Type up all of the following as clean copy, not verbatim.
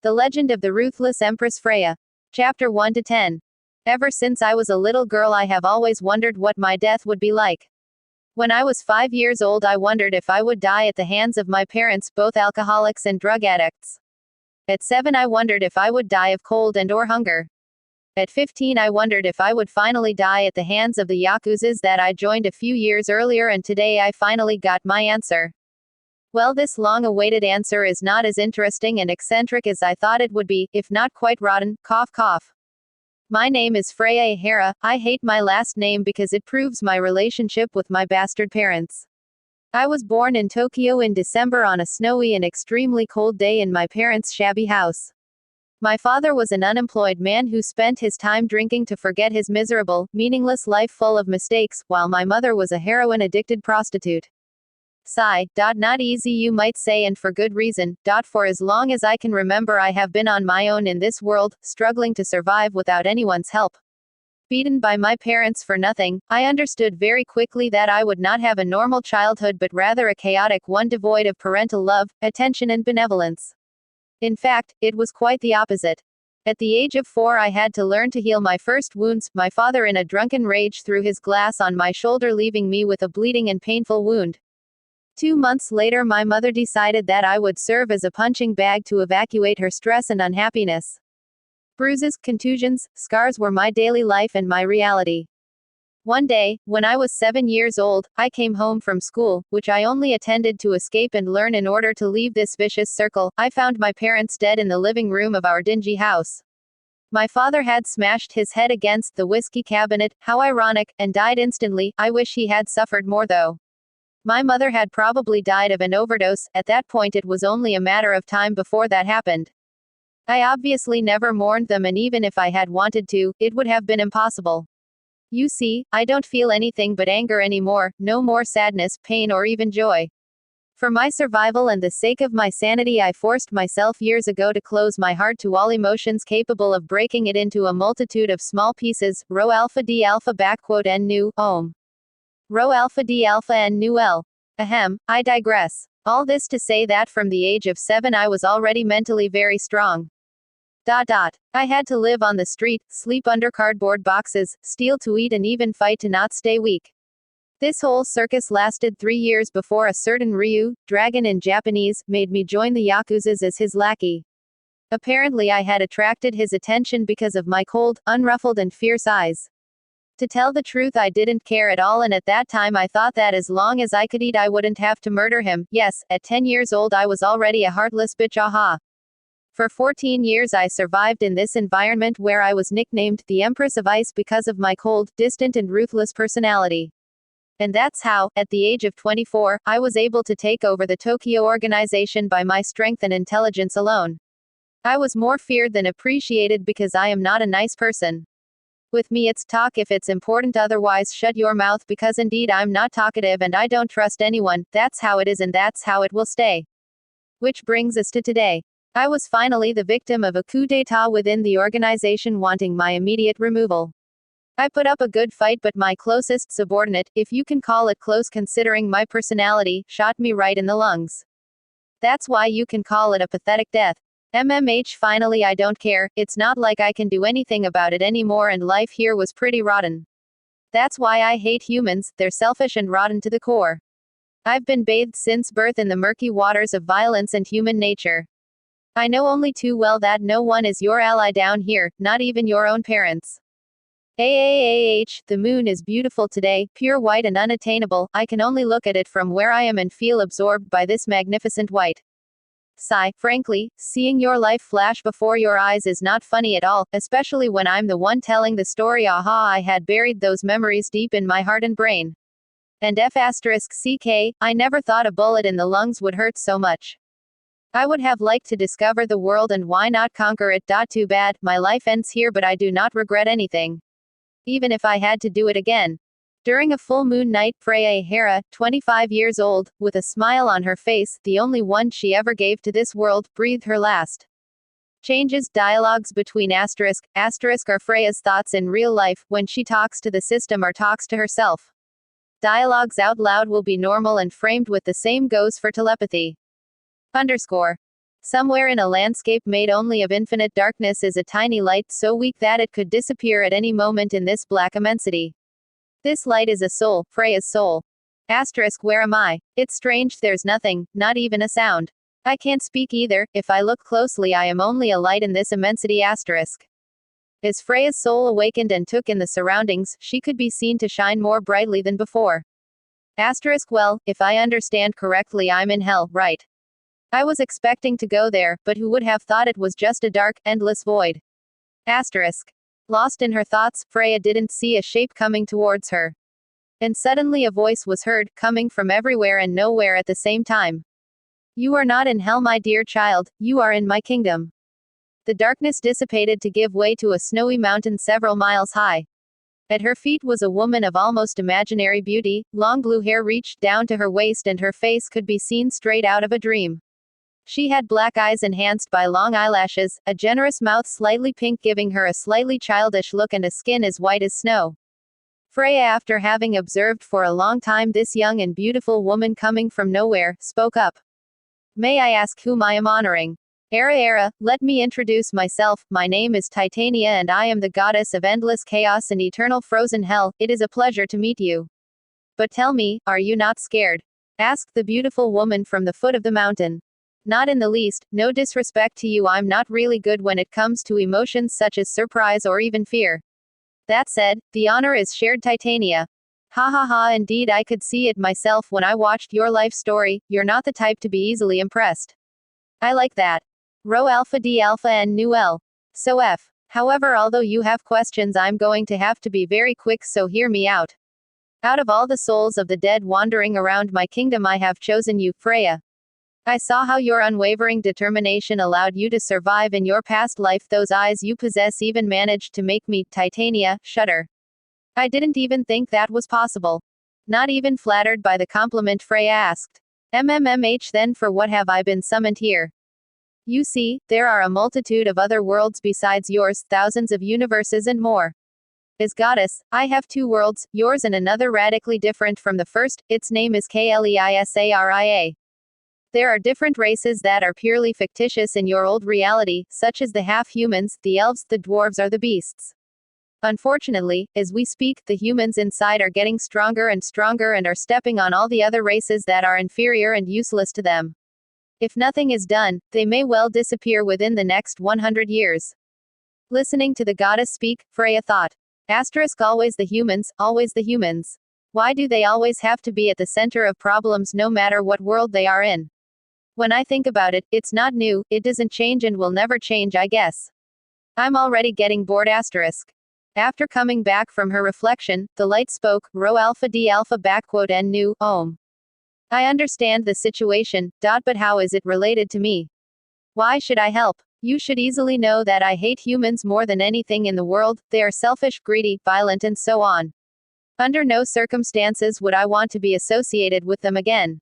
The Legend of the Ruthless Empress Freya. Chapter 1 to 10. Ever since I was a little girl, I have always wondered what my death would be like. When I was 5 years old, I wondered if I would die at the hands of my parents, both alcoholics and drug addicts. At 7, I wondered if I would die of cold and/or hunger. At 15, I wondered if I would finally die at the hands of the Yakuzas that I joined a few years earlier, and today I finally got my answer. Well, this long-awaited answer is not as interesting and eccentric as I thought it would be, if not quite rotten. Cough cough. My name is Freyachapter. I hate my last name because it proves my relationship with my bastard parents. I was born in Tokyo in December on a snowy and extremely cold day in my parents' shabby house. My father was an unemployed man who spent his time drinking to forget his miserable, meaningless life full of mistakes, while my mother was a heroin-addicted prostitute. Sigh. Not easy, you might say, and for good reason. For as long as I can remember, I have been on my own in this world, struggling to survive without anyone's help. Beaten by my parents for nothing, I understood very quickly that I would not have a normal childhood but rather a chaotic one devoid of parental love, attention and benevolence. In fact, it was quite the opposite. At the age of 4, I had to learn to heal my first wounds. My father in a drunken rage threw his glass on my shoulder, leaving me with a bleeding and painful wound. 2 months later, my mother decided that I would serve as a punching bag to evacuate her stress and unhappiness. Bruises, contusions, scars were my daily life and my reality. One day, when I was 7 years old, I came home from school, which I only attended to escape and learn in order to leave this vicious circle. I found my parents dead in the living room of our dingy house. My father had smashed his head against the whiskey cabinet, how ironic, and died instantly. I wish he had suffered more though. My mother had probably died of an overdose. At that point, it was only a matter of time before that happened. I obviously never mourned them, and even if I had wanted to, it would have been impossible. You see, I don't feel anything but anger anymore, no more sadness, pain, or even joy. For my survival and the sake of my sanity, I forced myself years ago to close my heart to all emotions, capable of breaking it into a multitude of small pieces. Rho alpha d alpha backquote n nu, ohm. Rho alpha d alpha n nu l. Ahem, I digress. All this to say that from the age of 7 I was already mentally very strong. I had to live on the street, sleep under cardboard boxes, steal to eat, and even fight to not stay weak. This whole circus lasted 3 years before a certain Ryu, dragon in Japanese, made me join the Yakuzas as his lackey. Apparently I had attracted his attention because of my cold, unruffled and fierce eyes. To tell the truth, I didn't care at all, and at that time I thought that as long as I could eat I wouldn't have to murder him. Yes, at 10 years old I was already a heartless bitch, aha. For 14 years I survived in this environment where I was nicknamed the Empress of Ice because of my cold, distant and ruthless personality. And that's how, at the age of 24, I was able to take over the Tokyo organization by my strength and intelligence alone. I was more feared than appreciated because I am not a nice person. With me it's talk if it's important, otherwise shut your mouth, because indeed I'm not talkative and I don't trust anyone. That's how it is and that's how it will stay. Which brings us to today. I was finally the victim of a coup d'etat within the organization wanting my immediate removal. I put up a good fight, but my closest subordinate, if you can call it close considering my personality, shot me right in the lungs. That's why you can call it a pathetic death. Finally, I don't care. It's not like I can do anything about it anymore, and life here was pretty rotten. That's why I hate humans. They're selfish and rotten to the core. I've been bathed since birth in the murky waters of violence and human nature. I know only too well that no one is your ally down here, not even your own parents. The moon is beautiful today, pure white and unattainable. I can only look at it from where I am and feel absorbed by this magnificent white. Sigh. Frankly, seeing your life flash before your eyes is not funny at all, especially when I'm the one telling the story. Aha, I had buried those memories deep in my heart and brain. And I never thought a bullet in the lungs would hurt so much. I would have liked to discover the world, and why not conquer it. Too bad, my life ends here, but I do not regret anything. Even if I had to do it again. During a full moon night, Freyachapter, 25 years old, with a smile on her face, the only one she ever gave to this world, breathed her last. Changes. Dialogues between asterisk are Freya's thoughts in real life, when she talks to the system or talks to herself. Dialogues out loud will be normal and framed with the same goes for telepathy. Somewhere in a landscape made only of infinite darkness is a tiny light so weak that it could disappear at any moment in this black immensity. This light is a soul, Freya's soul. Asterisk, where am I? It's strange, there's nothing, not even a sound. I can't speak either, if I look closely I am only a light in this immensity. Asterisk. As Freya's soul awakened and took in the surroundings, she could be seen to shine more brightly than before. Asterisk, well, if I understand correctly I'm in hell, right? I was expecting to go there, but who would have thought it was just a dark, endless void? Asterisk. Lost in her thoughts, Freya didn't see a shape coming towards her. And suddenly a voice was heard, coming from everywhere and nowhere at the same time. You are not in hell, my dear child, you are in my kingdom. The darkness dissipated to give way to a snowy mountain several miles high. At her feet was a woman of almost imaginary beauty, long blue hair reached down to her waist and her face could be seen straight out of a dream. She had black eyes enhanced by long eyelashes, a generous mouth slightly pink giving her a slightly childish look and a skin as white as snow. Freya, after having observed for a long time this young and beautiful woman coming from nowhere, spoke up. May I ask whom I am honoring? Era, let me introduce myself, my name is Titania and I am the goddess of endless chaos and eternal frozen hell. It is a pleasure to meet you. But tell me, are you not scared? Asked the beautiful woman from the foot of the mountain. Not in the least, no disrespect to you, I'm not really good when it comes to emotions such as surprise or even fear. That said, the honor is shared, Titania. Ha ha ha, indeed I could see it myself when I watched your life story, you're not the type to be easily impressed. I like that. Rho alpha D alpha N nu L. So F. However, although you have questions I'm going to have to be very quick, so hear me out. Out of all the souls of the dead wandering around my kingdom I have chosen you, Freya. I saw how your unwavering determination allowed you to survive in your past life. Those eyes you possess even managed to make me, Titania, shudder. I didn't even think that was possible. Not even flattered by the compliment, Freya asked. MMMH, then for what have I been summoned here? You see, there are a multitude of other worlds besides yours, thousands of universes and more. As goddess, I have two worlds, yours and another radically different from the first, its name is Kleisaria. There are different races that are purely fictitious in your old reality, such as the half-humans, the elves, the dwarves or the beasts. Unfortunately, as we speak, the humans inside are getting stronger and are stepping on all the other races that are inferior and useless to them. If nothing is done, they may well disappear within the next 100 years. Listening to the goddess speak, Freya thought. Asterisk, always the humans, always the humans. Why do they always have to be at the center of problems no matter what world they are in? When I think about it, it's not new, it doesn't change and will never change, I guess. I'm already getting bored. Asterisk. After coming back from her reflection, the light spoke, Rho alpha D alpha N nu, Om. I understand the situation, but how is it related to me? Why should I help? You should easily know that I hate humans more than anything in the world, they are selfish, greedy, violent and so on. Under no circumstances would I want to be associated with them again.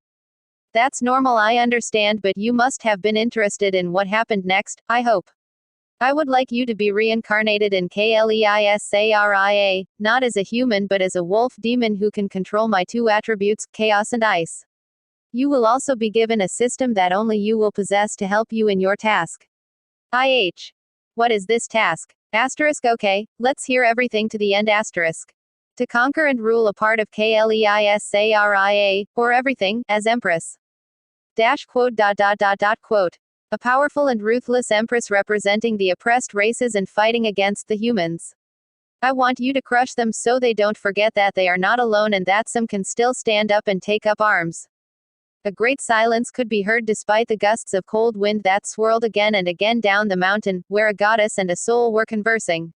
That's normal, I understand, but you must have been interested in what happened next, I hope. I would like you to be reincarnated in Kleisaria, not as a human but as a wolf demon who can control my two attributes, chaos and ice. You will also be given a system that only you will possess to help you in your task. IH. What is this task? Asterisk, okay, let's hear everything to the end. Asterisk. To conquer and rule a part of Kleisaria, or everything, as Empress. Quote. A powerful and ruthless Empress representing the oppressed races and fighting against the humans. I want you to crush them so they don't forget that they are not alone and that some can still stand up and take up arms. A great silence could be heard despite the gusts of cold wind that swirled again and again down the mountain, where a goddess and a soul were conversing.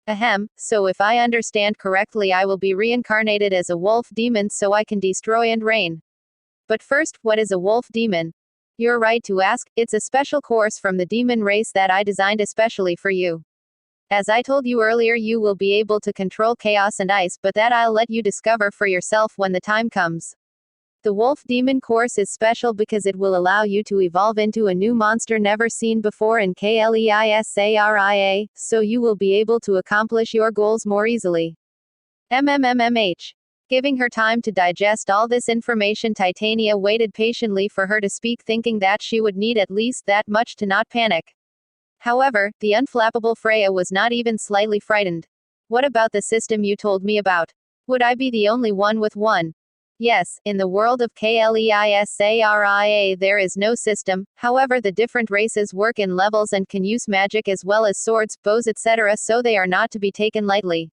Ahem, so if I understand correctly I will be reincarnated as a wolf demon so I can destroy and reign. But first, what is a wolf demon? You're right to ask, it's a special course from the demon race that I designed especially for you. As I told you earlier, you will be able to control chaos and ice, but that I'll let you discover for yourself when the time comes. The wolf demon course is special because it will allow you to evolve into a new monster never seen before in Kleisaria, so you will be able to accomplish your goals more easily. MMMMH. Giving her time to digest all this information, Titania waited patiently for her to speak, thinking that she would need at least that much to not panic. However, the unflappable Freya was not even slightly frightened. What about the system you told me about? Would I be the only one with one? Yes, in the world of Kleisharia there is no system, however the different races work in levels and can use magic as well as swords, bows etc., so they are not to be taken lightly.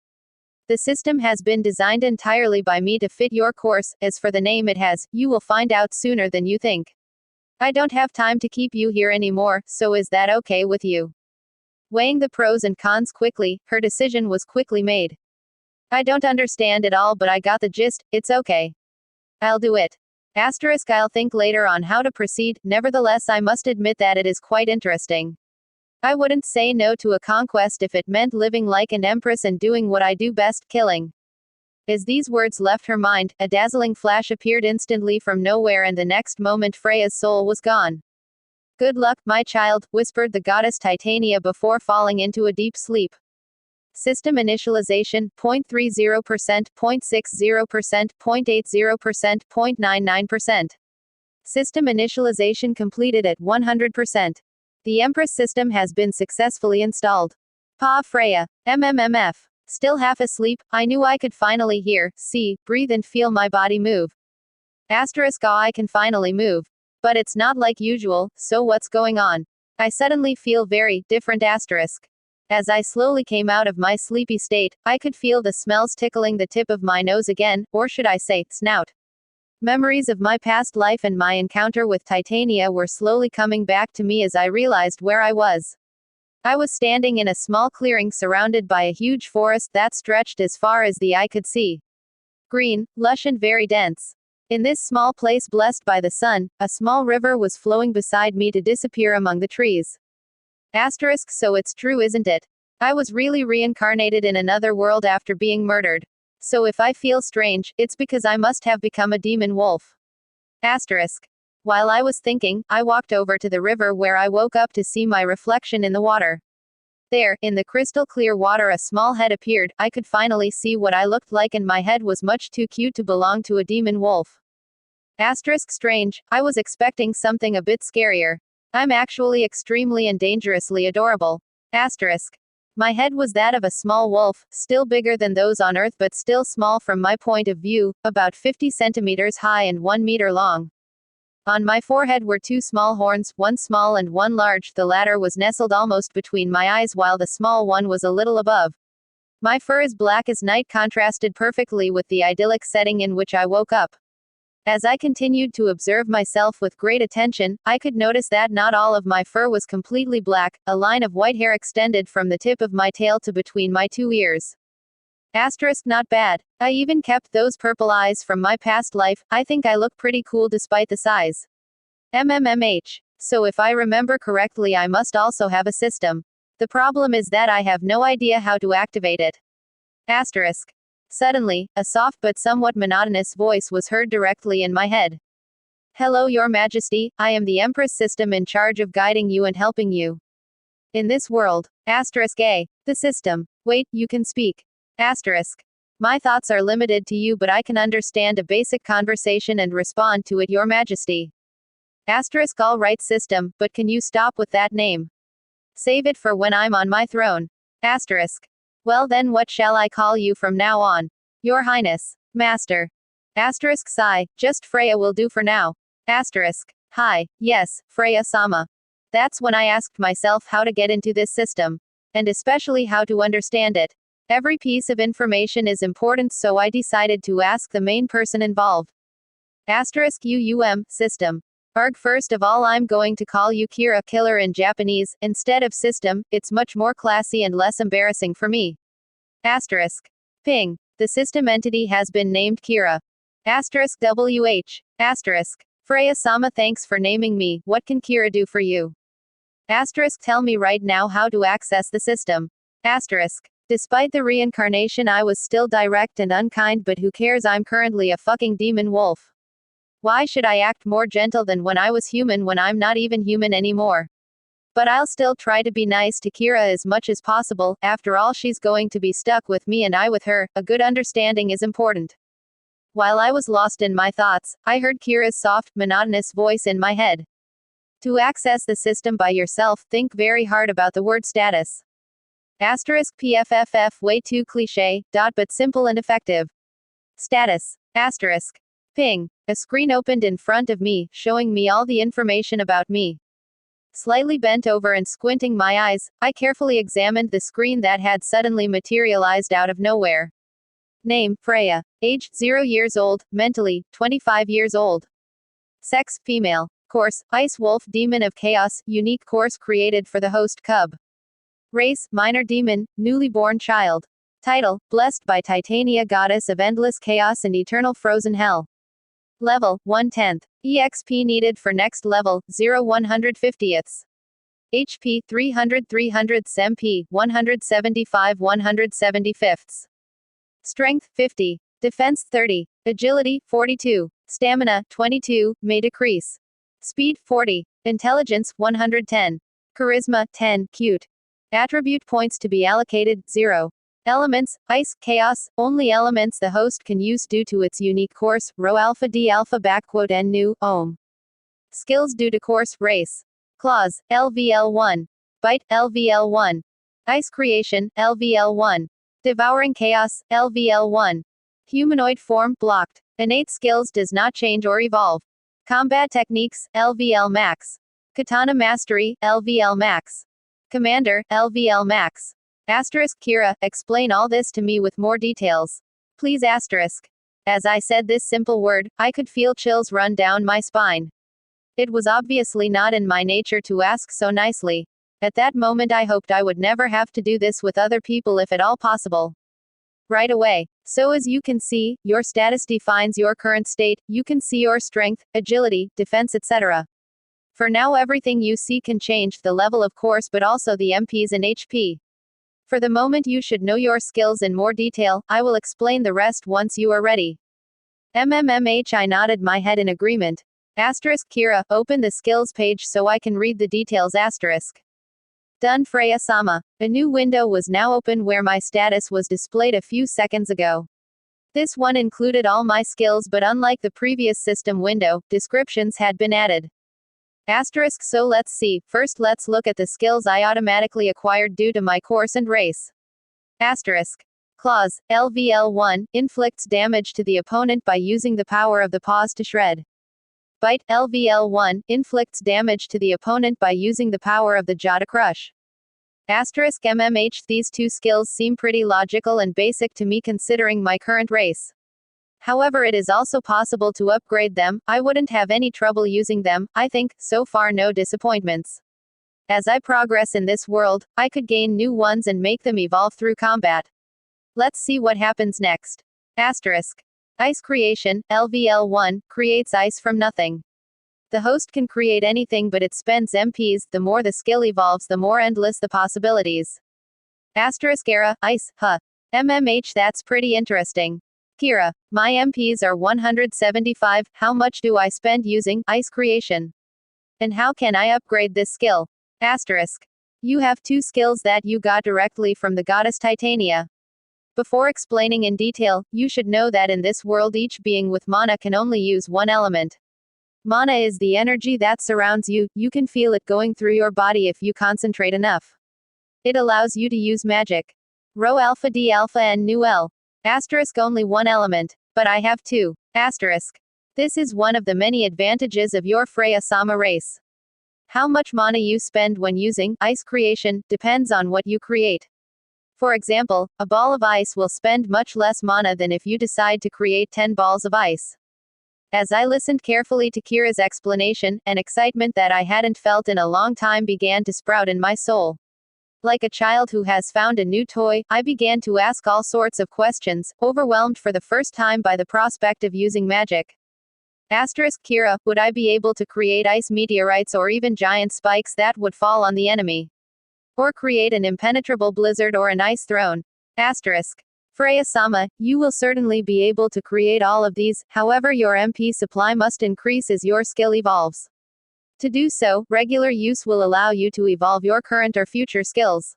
The system has been designed entirely by me to fit your course, as for the name it has, you will find out sooner than you think. I don't have time to keep you here anymore, so is that okay with you? Weighing the pros and cons quickly, her decision was quickly made. I don't understand it all, but I got the gist, it's okay. I'll do it. I'll think later on how to proceed, nevertheless I must admit that it is quite interesting. I wouldn't say no to a conquest if it meant living like an empress and doing what I do best, killing. As these words left her mind, a dazzling flash appeared instantly from nowhere, and the next moment Freya's soul was gone. Good luck, my child, whispered the goddess Titania before falling into a deep sleep. System initialization, 0.30%, 0.60%, 0.80%, 0.99%. System initialization completed at 100%. The Empress system has been successfully installed. Pa Freya. MMMF. Still half asleep, I knew I could finally hear, see, breathe and feel my body move. I can finally move. But it's not like usual, so what's going on? I suddenly feel very different. As I slowly came out of my sleepy state, I could feel the smells tickling the tip of my nose again, or should I say, snout. Memories of my past life and my encounter with Titania were slowly coming back to me as I realized where I was. I was standing in a small clearing surrounded by a huge forest that stretched as far as the eye could see. Green, lush and very dense. In this small place blessed by the sun, a small river was flowing beside me to disappear among the trees. So it's true, isn't it? I was really reincarnated in another world after being murdered. So if I feel strange, it's because I must have become a demon wolf. While I was thinking, I walked over to the river where I woke up to see my reflection in the water. There, in the crystal clear water, a small head appeared. I could finally see what I looked like, and my head was much too cute to belong to a demon wolf. Strange, I was expecting something a bit scarier. I'm actually extremely and dangerously adorable. My head was that of a small wolf, still bigger than those on Earth but still small from my point of view, about 50 centimeters high and 1 meter long. On my forehead were two small horns, one small and one large, the latter was nestled almost between my eyes while the small one was a little above. My fur is black as night, contrasted perfectly with the idyllic setting in which I woke up. As I continued to observe myself with great attention, I could notice that not all of my fur was completely black, a line of white hair extended from the tip of my tail to between my two ears. Not bad. I even kept those purple eyes from my past life. I think I look pretty cool despite the size. MMMH. So if I remember correctly, I must also have a system. The problem is that I have no idea how to activate it. Suddenly, a soft but somewhat monotonous voice was heard directly in my head. Hello, Your Majesty, I am the Empress system in charge of guiding you and helping you. In this world. A. The system. Wait, you can speak. My thoughts are limited to you, but I can understand a basic conversation and respond to it, Your Majesty. All right, system, but can you stop with that name? Save it for when I'm on my throne. Well then, what shall I call you from now on? Your Highness. Master. Sigh, just Freya will do for now. Hi, yes, Freya-sama. That's when I asked myself how to get into this system. And especially how to understand it. Every piece of information is important, so I decided to ask the main person involved. System. First of all, I'm going to call you Kira Killer in Japanese, instead of system, it's much more classy and less embarrassing for me. Ping. The system entity has been named Kira. WH. Freya-sama, thanks for naming me, what can Kira do for you? Tell me right now how to access the system. Despite the reincarnation, I was still direct and unkind, but who cares, I'm currently a fucking demon wolf. Why should I act more gentle than when I was human when I'm not even human anymore? But I'll still try to be nice to Kira as much as possible, after all she's going to be stuck with me and I with her, a good understanding is important. While I was lost in my thoughts, I heard Kira's soft, monotonous voice in my head. To access the system by yourself, think very hard about the word status. Asterisk PFFF way too cliché, but simple and effective. Status. Asterisk. Ping. A screen opened in front of me, showing me all the information about me. Slightly bent over and squinting my eyes, I carefully examined the screen that had suddenly materialized out of nowhere. Name, Freya. Age, 0 years old, mentally, 25 years old. Sex, female. Course, Ice Wolf Demon of Chaos, unique course created for the host cub. Race, minor demon, newly born child. Title, Blessed by Titania, Goddess of Endless Chaos and Eternal Frozen Hell. Level, 1/10. EXP needed for next level, 0 150ths. HP, 300 MP, 175 175ths. Strength, 50. Defense, 30. Agility, 42. Stamina, 22, may decrease. Speed, 40. Intelligence, 110. Charisma, 10, cute. Attribute points to be allocated, 0. Elements, Ice, Chaos, only elements the host can use due to its unique course, Rho Alpha D Alpha N Nu, Ohm. Skills due to course, Race. Claws, LVL1. Bite, LVL1. Ice Creation, LVL1. Devouring Chaos, LVL1. Humanoid form, blocked. Innate skills does not change or evolve. Combat techniques, LVL Max. Katana Mastery, LVL Max. Commander, LVL Max. Asterisk Kira, explain all this to me with more details. Please asterisk. As I said this simple word, I could feel chills run down my spine. It was obviously not in my nature to ask so nicely. At that moment I hoped I would never have to do this with other people if at all possible. Right away. So as you can see, your status defines your current state, you can see your strength, agility, defense etc. For now everything you see can change, the level of course but also the MPs and HP. For the moment you should know your skills in more detail, I will explain the rest once you are ready. I nodded my head in agreement. Asterisk Kira, open the skills page so I can read the details asterisk. Done Freya-sama. A new window was now open where my status was displayed a few seconds ago. This one included all my skills but unlike the previous system window, descriptions had been added. Asterisk so let's see, first let's look at the skills I automatically acquired due to my course and race. Asterisk. Claws, LVL1, inflicts damage to the opponent by using the power of the paws to shred. Bite, LVL1, inflicts damage to the opponent by using the power of the jaw to crush. Asterisk these two skills seem pretty logical and basic to me considering my current race. However, it is also possible to upgrade them. I wouldn't have any trouble using them, I think, so far no disappointments. As I progress in this world, I could gain new ones and make them evolve through combat. Let's see what happens next. Asterisk. Ice Creation, LVL1, creates ice from nothing. The host can create anything but it spends MPs, the more the skill evolves the more endless the possibilities. Asterisk era, ice, that's pretty interesting. Kira, my MPs are 175, how much do I spend using Ice Creation? And how can I upgrade this skill? Asterisk. You have two skills that you got directly from the goddess Titania. Before explaining in detail, you should know that in this world each being with mana can only use one element. Mana is the energy that surrounds you, you can feel it going through your body if you concentrate enough. It allows you to use magic. Rho Alpha D Alpha N Nu L. Asterisk only one element, but I have two. Asterisk. This is one of the many advantages of your Freya-sama race. How much mana you spend when using Ice Creation depends on what you create. For example, a ball of ice will spend much less mana than if you decide to create 10 balls of ice. As I listened carefully to Kira's explanation, an excitement that I hadn't felt in a long time began to sprout in my soul. Like a child who has found a new toy, I began to ask all sorts of questions, overwhelmed for the first time by the prospect of using magic. Asterisk Kira, would I be able to create ice meteorites or even giant spikes that would fall on the enemy? Or create an impenetrable blizzard or an ice throne? Asterisk. Freya-sama, you will certainly be able to create all of these, however your MP supply must increase as your skill evolves. To do so, regular use will allow you to evolve your current or future skills.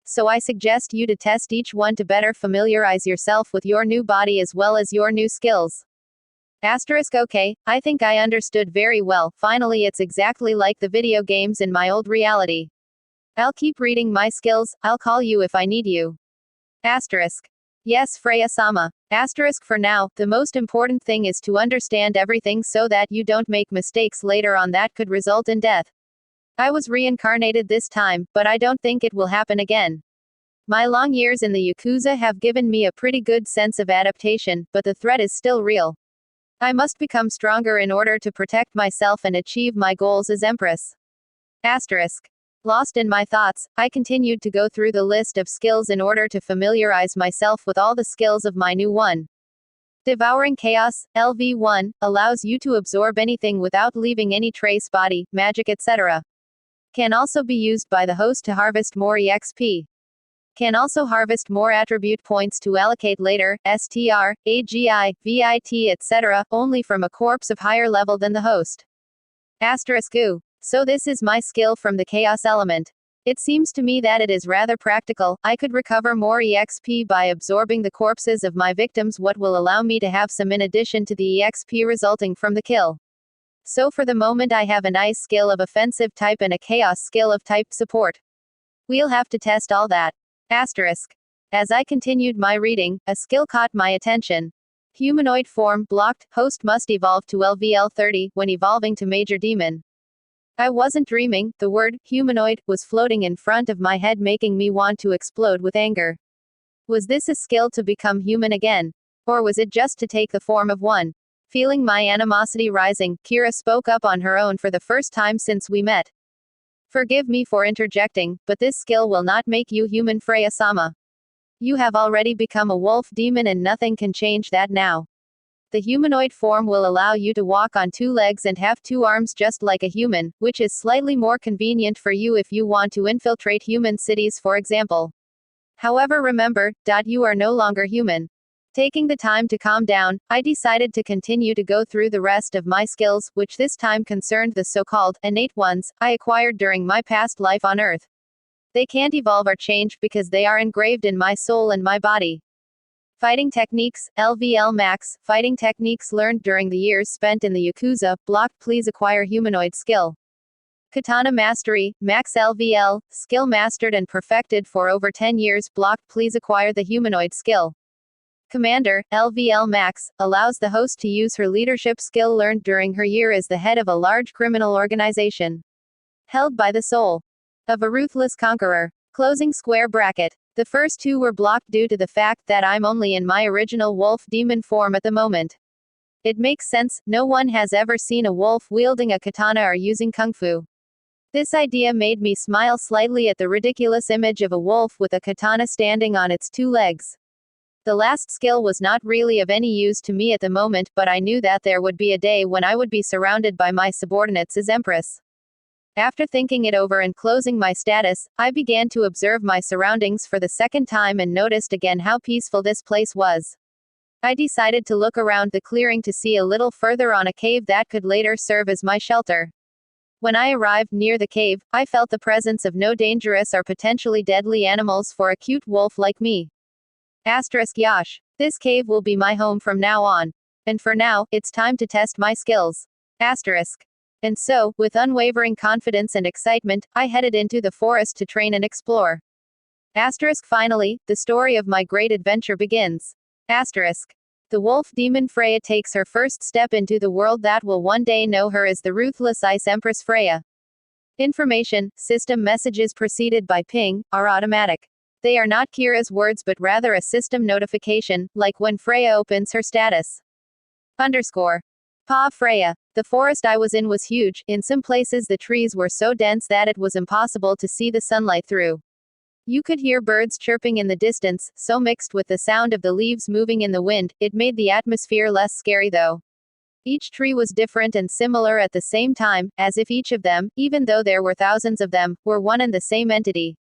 So I suggest you to test each one to better familiarize yourself with your new body as well as your new skills. Asterisk okay, I think I understood very well. Finally, it's exactly like the video games in my old reality. I'll keep reading my skills, I'll call you if I need you. Asterisk. Yes, Freya-sama. Asterisk for now, the most important thing is to understand everything so that you don't make mistakes later on that could result in death. I was reincarnated this time, but I don't think it will happen again. My long years in the Yakuza have given me a pretty good sense of adaptation, but the threat is still real. I must become stronger in order to protect myself and achieve my goals as Empress. Asterisk. Lost in my thoughts, I continued to go through the list of skills in order to familiarize myself with all the skills of my new one. Devouring Chaos, LV1, allows you to absorb anything without leaving any trace, body, magic, etc. Can also be used by the host to harvest more EXP. Can also harvest more attribute points to allocate later, STR, AGI, VIT, etc., only from a corpse of higher level than the host. Asterisk ooh. So this is my skill from the chaos element. It seems to me that it is rather practical. I could recover more EXP by absorbing the corpses of my victims, what will allow me to have some in addition to the EXP resulting from the kill. So for the moment I have an ice skill of offensive type and a chaos skill of type support. We'll have to test all that. Asterisk. As I continued my reading, a skill caught my attention. Humanoid form blocked, host must evolve to LVL 30 when evolving to Major Demon. I wasn't dreaming, the word humanoid was floating in front of my head, making me want to explode with anger. Was this a skill to become human again? Or was it just to take the form of one? Feeling my animosity rising, Kira spoke up on her own for the first time since we met. Forgive me for interjecting, but this skill will not make you human, Freya-sama. You have already become a wolf demon and nothing can change that now. The humanoid form will allow you to walk on 2 legs and have 2 arms just like a human, which is slightly more convenient for you if you want to infiltrate human cities, for example. However, remember, you are no longer human. Taking the time to calm down, I decided to continue to go through the rest of my skills, which this time concerned the so-called innate ones I acquired during my past life on Earth. They can't evolve or change because they are engraved in my soul and my body. Fighting techniques, LVL max, fighting techniques learned during the years spent in the Yakuza, blocked, please acquire humanoid skill. Katana mastery, max LVL, skill mastered and perfected for over 10 years, blocked, please acquire the humanoid skill. Commander, LVL max, allows the host to use her leadership skill learned during her year as the head of a large criminal organization. Held by the soul of a ruthless conqueror. Closing square bracket. The first 2 were blocked due to the fact that I'm only in my original wolf demon form at the moment. It makes sense, no one has ever seen a wolf wielding a katana or using kung fu. This idea made me smile slightly at the ridiculous image of a wolf with a katana standing on its 2 legs. The last skill was not really of any use to me at the moment, but I knew that there would be a day when I would be surrounded by my subordinates as Empress. After thinking it over and closing my status, I began to observe my surroundings for the second time and noticed again how peaceful this place was. I decided to look around the clearing to see a little further on a cave that could later serve as my shelter. When I arrived near the cave, I felt the presence of no dangerous or potentially deadly animals for a cute wolf like me. Asterisk Yash. This cave will be my home from now on. And for now, it's time to test my skills. Asterisk. And so, with unwavering confidence and excitement, I headed into the forest to train and explore. Asterisk. Finally, the story of my great adventure begins. Asterisk. The wolf demon Freya takes her first step into the world that will one day know her as the ruthless Ice Empress Freya. Information, system messages preceded by ping, are automatic. They are not Kira's words but rather a system notification, like when Freya opens her status. Underscore. Pa Freya. The forest I was in was huge, in some places the trees were so dense that it was impossible to see the sunlight through. You could hear birds chirping in the distance, so mixed with the sound of the leaves moving in the wind, it made the atmosphere less scary though. Each tree was different and similar at the same time, as if each of them, even though there were thousands of them, were one and the same entity.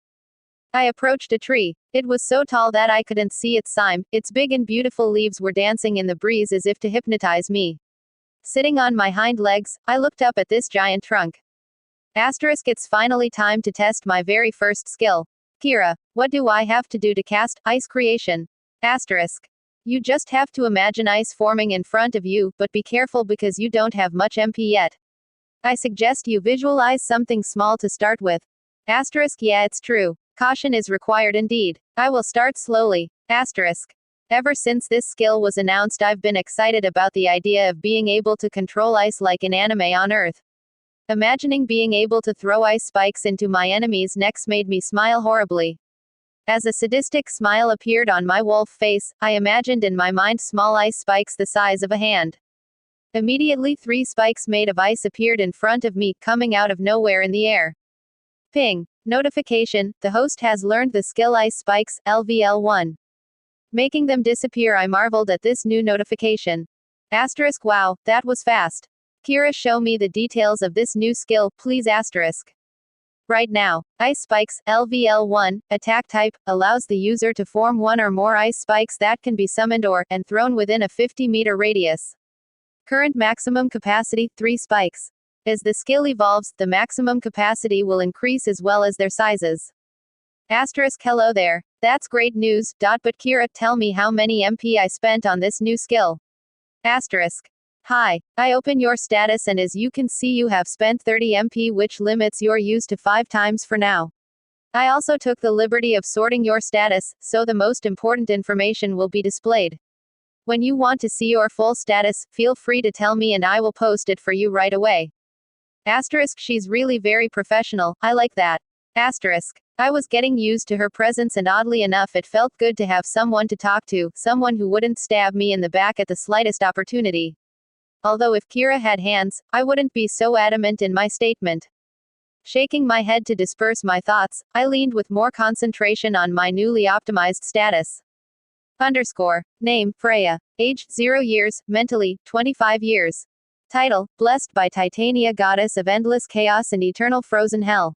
I approached a tree. It was so tall that I couldn't see its cime, its big and beautiful leaves were dancing in the breeze as if to hypnotize me. Sitting on my hind legs, I looked up at this giant trunk. Asterisk. It's finally time to test my very first skill. Kira, what do I have to do to cast Ice Creation? Asterisk. You just have to imagine ice forming in front of you, but be careful because you don't have much MP yet. I suggest you visualize something small to start with. Asterisk, yeah, it's true. Caution is required indeed. I will start slowly. Asterisk. Ever since this skill was announced, I've been excited about the idea of being able to control ice like in anime on Earth. Imagining being able to throw ice spikes into my enemies' necks made me smile horribly. As a sadistic smile appeared on my wolf face, I imagined in my mind small ice spikes the size of a hand. Immediately 3 spikes made of ice appeared in front of me, coming out of nowhere in the air. Ping. Notification, the host has learned the skill Ice Spikes, LVL1. Making them disappear. I marveled at this new notification. Asterisk, wow, that was fast. Kira, show me the details of this new skill, please. Asterisk. Right now. Ice Spikes, LVL1, attack type, allows the user to form 1 or more ice spikes that can be summoned and thrown within a 50-meter radius. Current maximum capacity, 3 spikes. As the skill evolves, the maximum capacity will increase as well as their sizes. Asterisk, hello there. That's great news. But Kira, tell me how many MP I spent on this new skill. Asterisk. Hi. I open your status and as you can see you have spent 30 MP, which limits your use to 5 times for now. I also took the liberty of sorting your status, so the most important information will be displayed. When you want to see your full status, feel free to tell me and I will post it for you right away. Asterisk, she's really very professional, I like that. Asterisk. I was getting used to her presence and oddly enough it felt good to have someone to talk to, someone who wouldn't stab me in the back at the slightest opportunity. Although if Kira had hands, I wouldn't be so adamant in my statement. Shaking my head to disperse my thoughts, I leaned with more concentration on my newly optimized status. Underscore. Name, Freya. Age, 0 years, mentally, 25 years. Title, Blessed by Titania, Goddess of Endless Chaos and Eternal Frozen Hell.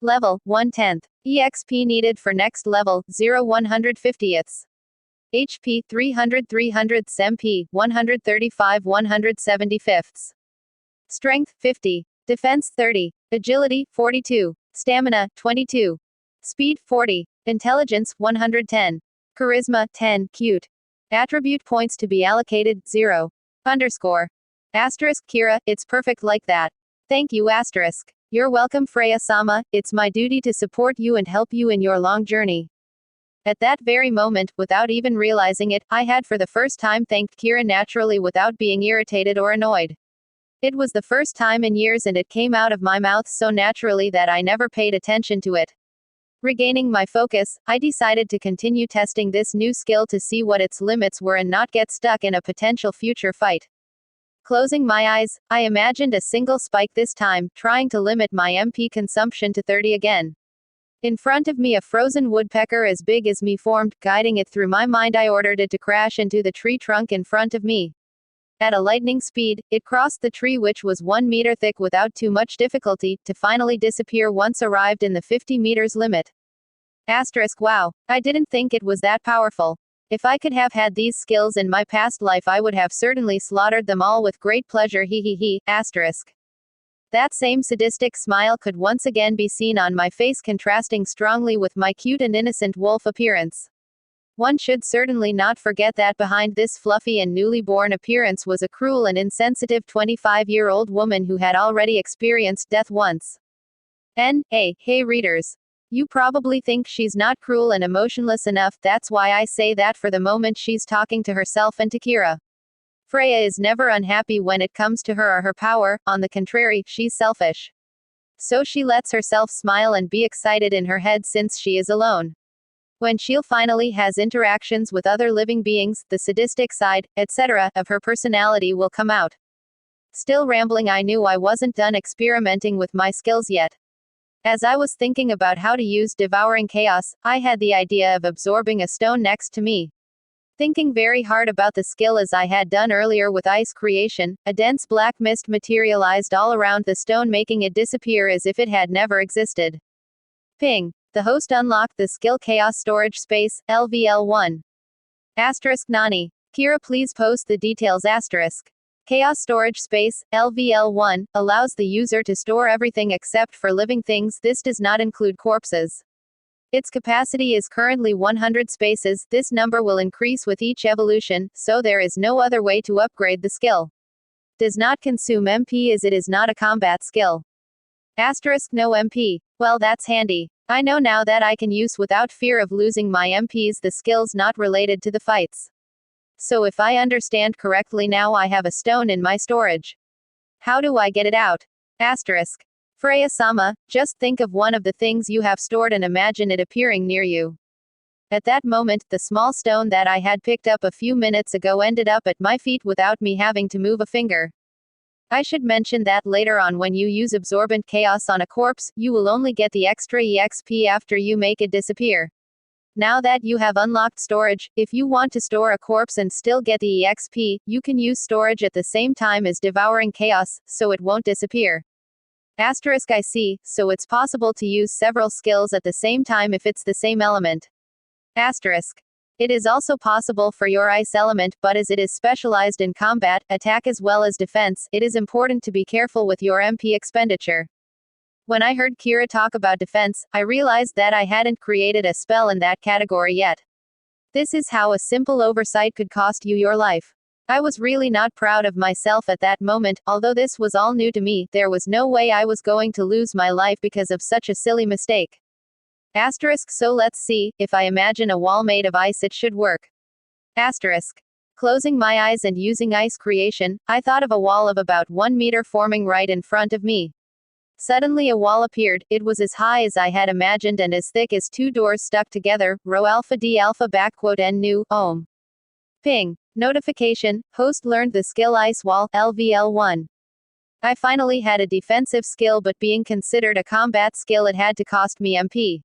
Level, 1/10. EXP needed for next level, 0 150ths. HP, 300 300ths MP, 135 175ths. Strength, 50. Defense, 30. Agility, 42. Stamina, 22. Speed, 40. Intelligence, 110. Charisma, 10. Cute. Attribute points to be allocated, 0. Underscore. Asterisk, Kira, it's perfect like that. Thank you. Asterisk. You're welcome, Freya-sama, it's my duty to support you and help you in your long journey. At that very moment, without even realizing it, I had for the first time thanked Kira naturally without being irritated or annoyed. It was the first time in years and it came out of my mouth so naturally that I never paid attention to it. Regaining my focus, I decided to continue testing this new skill to see what its limits were and not get stuck in a potential future fight. Closing my eyes, I imagined a single spike this time, trying to limit my MP consumption to 30 again. In front of me a frozen woodpecker as big as me formed, guiding it through my mind I ordered it to crash into the tree trunk in front of me. At a lightning speed, it crossed the tree which was 1 meter thick without too much difficulty, to finally disappear once arrived in the 50 meters limit. Asterisk, wow, I didn't think it was that powerful. If I could have had these skills in my past life I would have certainly slaughtered them all with great pleasure. Asterisk. That same sadistic smile could once again be seen on my face, contrasting strongly with my cute and innocent wolf appearance. One should certainly not forget that behind this fluffy and newly born appearance was a cruel and insensitive 25-year-old woman who had already experienced death once. Hey readers. You probably think she's not cruel and emotionless enough, that's why I say that for the moment she's talking to herself and to Kira. Freya is never unhappy when it comes to her or her power, on the contrary, she's selfish. So she lets herself smile and be excited in her head since she is alone. When she'll finally has interactions with other living beings, the sadistic side, etc., of her personality will come out. Still rambling, I knew I wasn't done experimenting with my skills yet. As I was thinking about how to use Devouring Chaos, I had the idea of absorbing a stone next to me. Thinking very hard about the skill as I had done earlier with ice creation, a dense black mist materialized all around the stone, making it disappear as if it had never existed. Ping. The host unlocked the skill Chaos Storage Space, LVL1. Asterisk Nani. Kira, please post the details. Asterisk. Chaos Storage Space, LVL1, allows the user to store everything except for living things. This does not include corpses. Its capacity is currently 100 spaces. This number will increase with each evolution, so there is no other way to upgrade the skill. Does not consume MP as it is not a combat skill. Asterisk no MP. Well, that's handy. I know now that I can use without fear of losing my MPs the skills not related to the fights. So if I understand correctly now I have a stone in my storage. How do I get it out? Asterisk. Freya-sama, just think of one of the things you have stored and imagine it appearing near you. At that moment, the small stone that I had picked up a few minutes ago ended up at my feet without me having to move a finger. I should mention that later on when you use absorbent chaos on a corpse, you will only get the extra EXP after you make it disappear. Now that you have unlocked storage, if you want to store a corpse and still get the EXP, you can use storage at the same time as devouring chaos, so it won't disappear. Asterisk I see, so it's possible to use several skills at the same time if it's the same element. Asterisk. It is also possible for your ice element, but as it is specialized in combat, attack as well as defense, it is important to be careful with your MP expenditure. When I heard Kira talk about defense, I realized that I hadn't created a spell in that category yet. This is how a simple oversight could cost you your life. I was really not proud of myself at that moment, although this was all new to me, there was no way I was going to lose my life because of such a silly mistake. Asterisk so let's see, if I imagine a wall made of ice it should work. Asterisk. Closing my eyes and using ice creation, I thought of a wall of about 1 meter forming right in front of me. Suddenly a wall appeared, it was as high as I had imagined and as thick as 2 doors stuck together, row alpha d alpha backquote n new, ohm. Ping. Notification, host learned the skill Ice Wall, LVL1. I finally had a defensive skill but being considered a combat skill it had to cost me MP.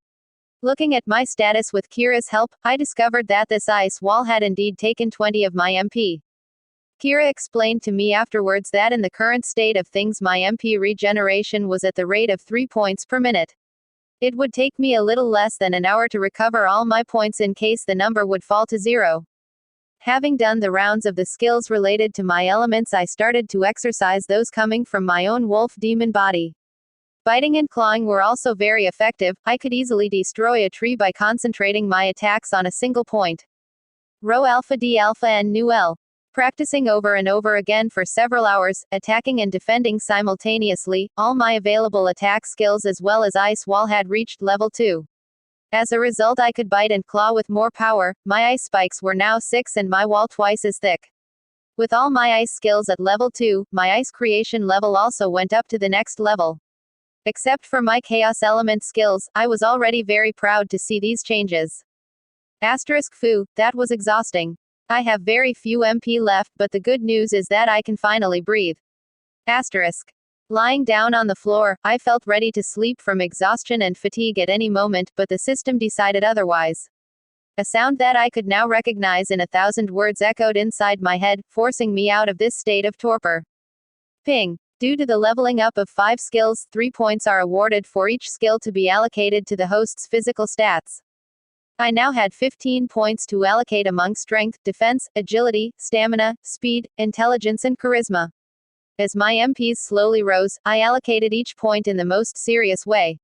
Looking at my status with Kira's help, I discovered that this ice wall had indeed taken 20 of my MP. Kira explained to me afterwards that in the current state of things my MP regeneration was at the rate of 3 points per minute. It would take me a little less than an hour to recover all my points in case the number would fall to 0. Having done the rounds of the skills related to my elements I started to exercise those coming from my own wolf demon body. Biting and clawing were also very effective, I could easily destroy a tree by concentrating my attacks on a single point. Row alpha d alpha n new L. Practicing over and over again for several hours, attacking and defending simultaneously, all my available attack skills as well as ice wall had reached level 2. As a result I could bite and claw with more power, my ice spikes were now 6 and my wall twice as thick. With all my ice skills at level 2, my ice creation level also went up to the next level. Except for my chaos element skills, I was already very proud to see these changes. Asterisk foo, that was exhausting. I have very few MP left but the good news is that I can finally breathe. Asterisk. Lying down on the floor, I felt ready to sleep from exhaustion and fatigue at any moment, but the system decided otherwise. A sound that I could now recognize in 1,000 words echoed inside my head, forcing me out of this state of torpor. Ping. Due to the leveling up of 5 skills, 3 points are awarded for each skill to be allocated to the host's physical stats. I now had 15 points to allocate among strength, defense, agility, stamina, speed, intelligence and charisma. As my MPs slowly rose, I allocated each point in the most serious way.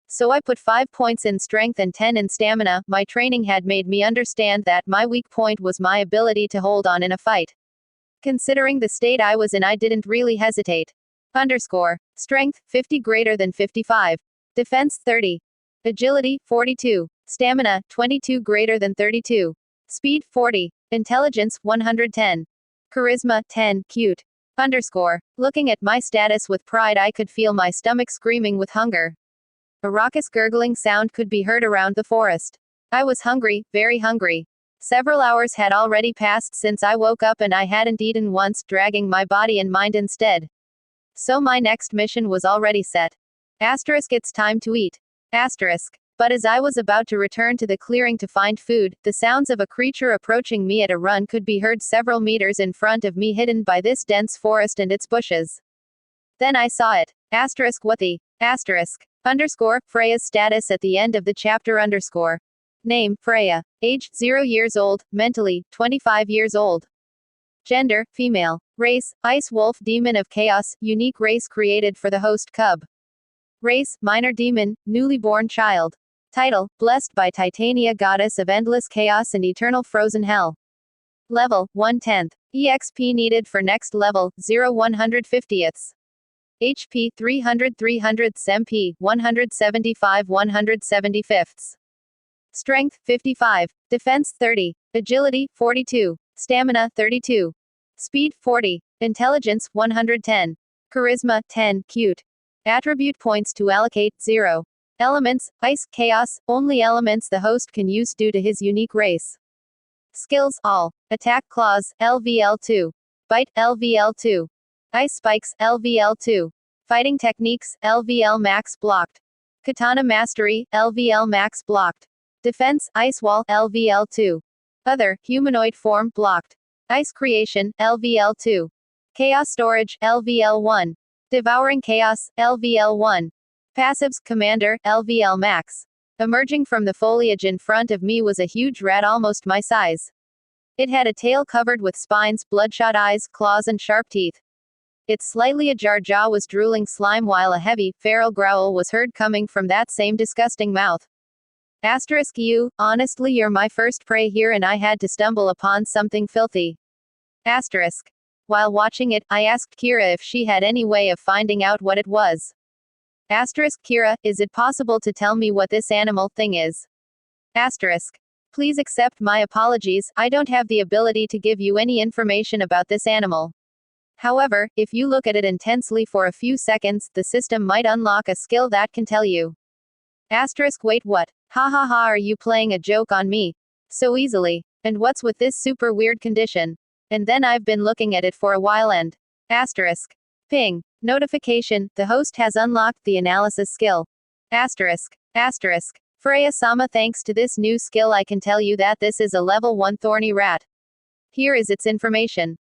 So I put 5 points in strength and 10 in stamina. My training had made me understand that my weak point was my ability to hold on in a fight. Considering the state I was in I didn't really hesitate. Strength, 50 greater than 55. Defense, 30. Agility, 42. Stamina, 22 greater than 32. Speed, 40. Intelligence, 110. Charisma, 10, cute. Looking at my status with pride I could feel my stomach screaming with hunger. A raucous gurgling sound could be heard around the forest. I was hungry, very hungry. Several hours had already passed since I woke up and I hadn't eaten once, dragging my body and mind instead. So my next mission was already set. Asterisk it's time to eat. Asterisk. But as I was about to return to the clearing to find food, the sounds of a creature approaching me at a run could be heard several meters in front of me hidden by this dense forest and its bushes. Then I saw it. Asterisk what the? Asterisk. Freya's status at the end of the chapter. Name, Freya. Age, 0 years old, mentally, 25 years old. Gender, female. Race, Ice Wolf Demon of Chaos, unique race created for the host cub. Race, minor demon, newly born child. Title: Blessed by Titania, Goddess of Endless Chaos and Eternal Frozen Hell. Level: 1/10. EXP needed for next level: 0 150ths. HP: 300 MP: 175 175ths. Strength: 55. Defense: 30. Agility: 42. Stamina: 32. Speed: 40. Intelligence: 110. Charisma: 10. Cute. Attribute points to allocate: 0. Elements: Ice, Chaos, only elements the host can use due to his unique race. Skills: All. Attack Claws, LVL2. Bite, LVL2. Ice Spikes, LVL2. Fighting Techniques, LVL Max Blocked. Katana Mastery, LVL Max Blocked. Defense, Ice Wall, LVL2. Other, Humanoid Form, Blocked. Ice Creation, LVL2. Chaos Storage, LVL1. Devouring Chaos, LVL1. Passives, Commander, LVL Max. Emerging from the foliage in front of me was a huge rat almost my size. It had a tail covered with spines, bloodshot eyes, claws and sharp teeth. Its slightly ajar jaw was drooling slime while a heavy, feral growl was heard coming from that same disgusting mouth. You, honestly you're my first prey here and I had to stumble upon something filthy. While watching it, I asked Kira if she had any way of finding out what it was. Kira, is it possible to tell me what this animal thing is? Please accept my apologies, I don't have the ability to give you any information about this animal. However, if you look at it intensely for a few seconds, the system might unlock a skill that can tell you. Wait, what? Ha ha ha, are you playing a joke on me? So easily. And what's with this super weird condition? And then I've been looking at it for a while and. Ping. Notification, the host has unlocked the analysis skill. Freya-sama, thanks to this new skill I can tell you that this is a level 1 thorny rat. Here is its information.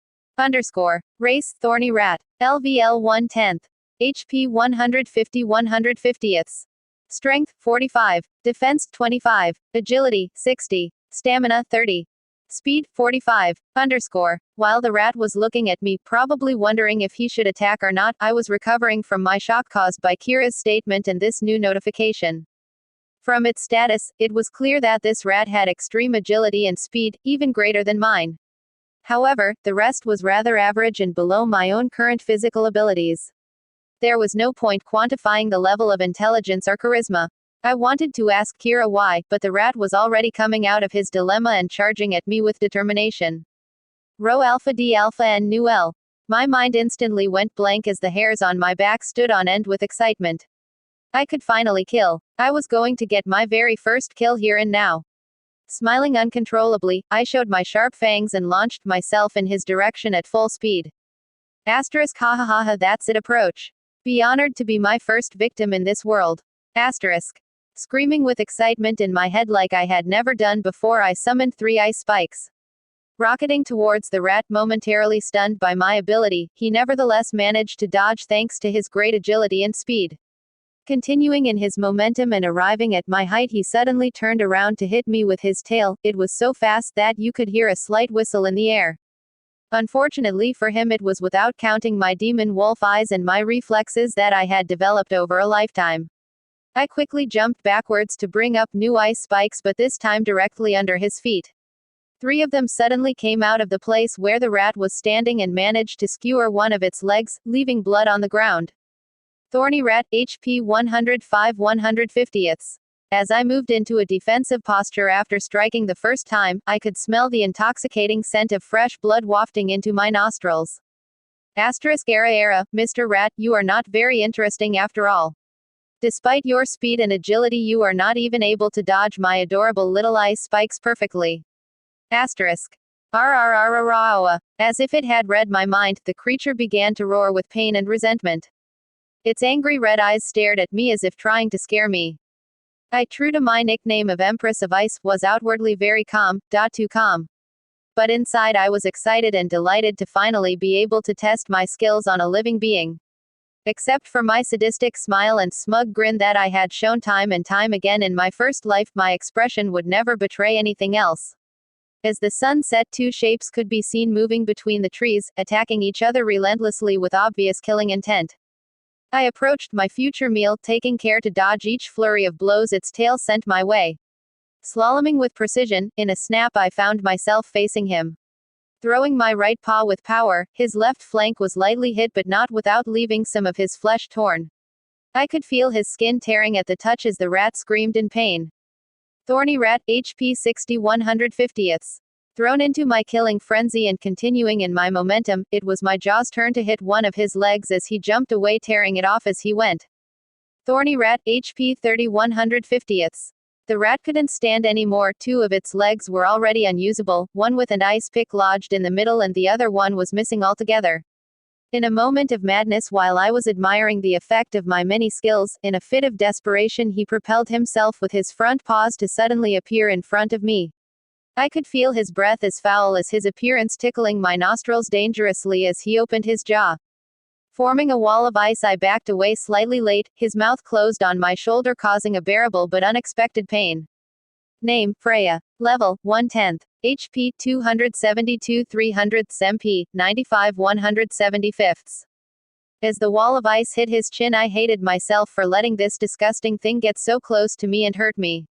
Race, thorny rat. LVL 1/10. HP 150 150ths. Strength, 45. Defense, 25. Agility, 60. Stamina, 30. Speed, 45. While the rat was looking at me, probably wondering if he should attack or not, I was recovering from my shock caused by Kira's statement and this new notification. From its status, it was clear that this rat had extreme agility and speed, even greater than mine. However, the rest was rather average and below my own current physical abilities. There was no point quantifying the level of intelligence or charisma. I wanted to ask Kira why, but the rat was already coming out of his dilemma and charging at me with determination. Rho Alpha D Alpha N Nu L. My mind instantly went blank as the hairs on my back stood on end with excitement. I could finally kill. I was going to get my very first kill here and now. Smiling uncontrollably, I showed my sharp fangs and launched myself in his direction at full speed. Ha ha ha ha, that's it, approach. Be honored to be my first victim in this world. Screaming with excitement in my head like I had never done before, I summoned 3 ice spikes. Rocketing towards the rat, momentarily stunned by my ability, he nevertheless managed to dodge thanks to his great agility and speed. Continuing in his momentum and arriving at my height, he suddenly turned around to hit me with his tail. It was so fast that you could hear a slight whistle in the air. Unfortunately for him, it was without counting my demon wolf eyes and my reflexes that I had developed over a lifetime. I quickly jumped backwards to bring up new ice spikes, but this time directly under his feet. 3 of them suddenly came out of the place where the rat was standing and managed to skewer one of its legs, leaving blood on the ground. Thorny rat, HP 105 150ths. As I moved into a defensive posture after striking the first time, I could smell the intoxicating scent of fresh blood wafting into my nostrils. Era, Mr. Rat, you are not very interesting after all. Despite your speed and agility, you are not even able to dodge my adorable little ice spikes perfectly. As if it had read my mind, the creature began to roar with pain and resentment. Its angry red eyes stared at me as if trying to scare me. I, true to my nickname of Empress of Ice, was outwardly very calm, too calm. But inside I was excited and delighted to finally be able to test my skills on a living being. Except for my sadistic smile and smug grin that I had shown time and time again in my first life, my expression would never betray anything else. As the sun set, 2 shapes could be seen moving between the trees, attacking each other relentlessly with obvious killing intent. I approached my future meal, taking care to dodge each flurry of blows its tail sent my way. Slaloming with precision, in a snap I found myself facing him. Throwing my right paw with power, his left flank was lightly hit but not without leaving some of his flesh torn. I could feel his skin tearing at the touch as the rat screamed in pain. Thorny rat, HP 60 150ths. Thrown into my killing frenzy and continuing in my momentum, it was my jaw's turn to hit one of his legs as he jumped away, tearing it off as he went. Thorny rat, HP 30 150ths. The rat couldn't stand anymore. Two of its legs were already unusable, one with an ice pick lodged in the middle and the other one was missing altogether. In a moment of madness, while I was admiring the effect of my many skills, in a fit of desperation he propelled himself with his front paws to suddenly appear in front of me. I could feel his breath as foul as his appearance, tickling my nostrils dangerously as he opened his jaw. Forming a wall of ice, I backed away slightly late, his mouth closed on my shoulder, causing a bearable but unexpected pain. Name, Freya. Level, 1/10. HP, 272 300ths MP, 95 175ths. As the wall of ice hit his chin, I hated myself for letting this disgusting thing get so close to me and hurt me.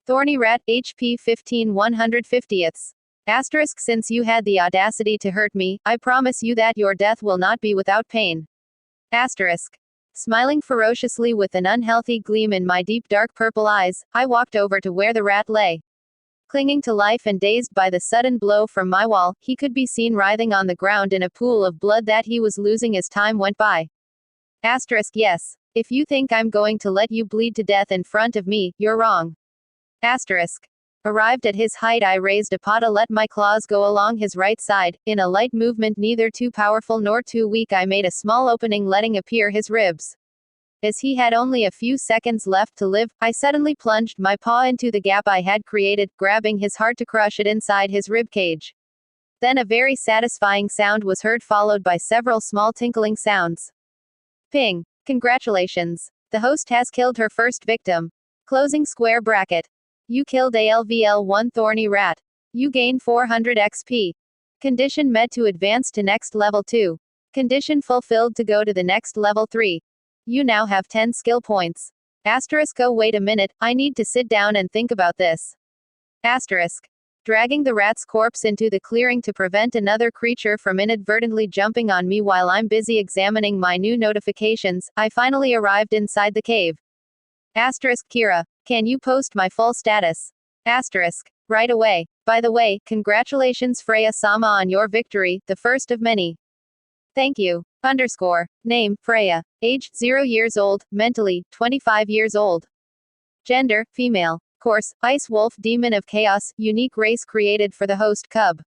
Thorny rat, HP 15 150ths. Asterisk, since you had the audacity to hurt me, I promise you that your death will not be without pain. Asterisk. Smiling ferociously with an unhealthy gleam in my deep dark purple eyes, I walked over to where the rat lay. Clinging to life and dazed by the sudden blow from my wall, he could be seen writhing on the ground in a pool of blood that he was losing as time went by. Asterisk, yes. If you think I'm going to let you bleed to death in front of me, you're wrong. Asterisk. Arrived at his height, I raised a paw to let my claws go along his right side. In a light movement, neither too powerful nor too weak, I made a small opening, letting appear his ribs. As he had only a few seconds left to live, I suddenly plunged my paw into the gap I had created, grabbing his heart to crush it inside his rib cage. Then a very satisfying sound was heard, followed by several small tinkling sounds. Ping. Congratulations. The host has killed her first victim. Closing square bracket. You killed a LVL1 thorny rat. You gain 400 XP. Condition met to advance to next level 2. Condition fulfilled to go to the next level 3. You now have 10 skill points. Asterisk. Oh, wait a minute, I need to sit down and think about this. Asterisk. Dragging the rat's corpse into the clearing to prevent another creature from inadvertently jumping on me while I'm busy examining my new notifications, I finally arrived inside the cave. Asterisk. Kira, can you post my full status? Asterisk. Right away. By the way, congratulations Freya-sama on your victory, the first of many. Thank you. Underscore. Name, Freya. Age, 0 years old, mentally, 25 years old. Gender, female. Course, Ice Wolf Demon of Chaos, unique race created for the host cub.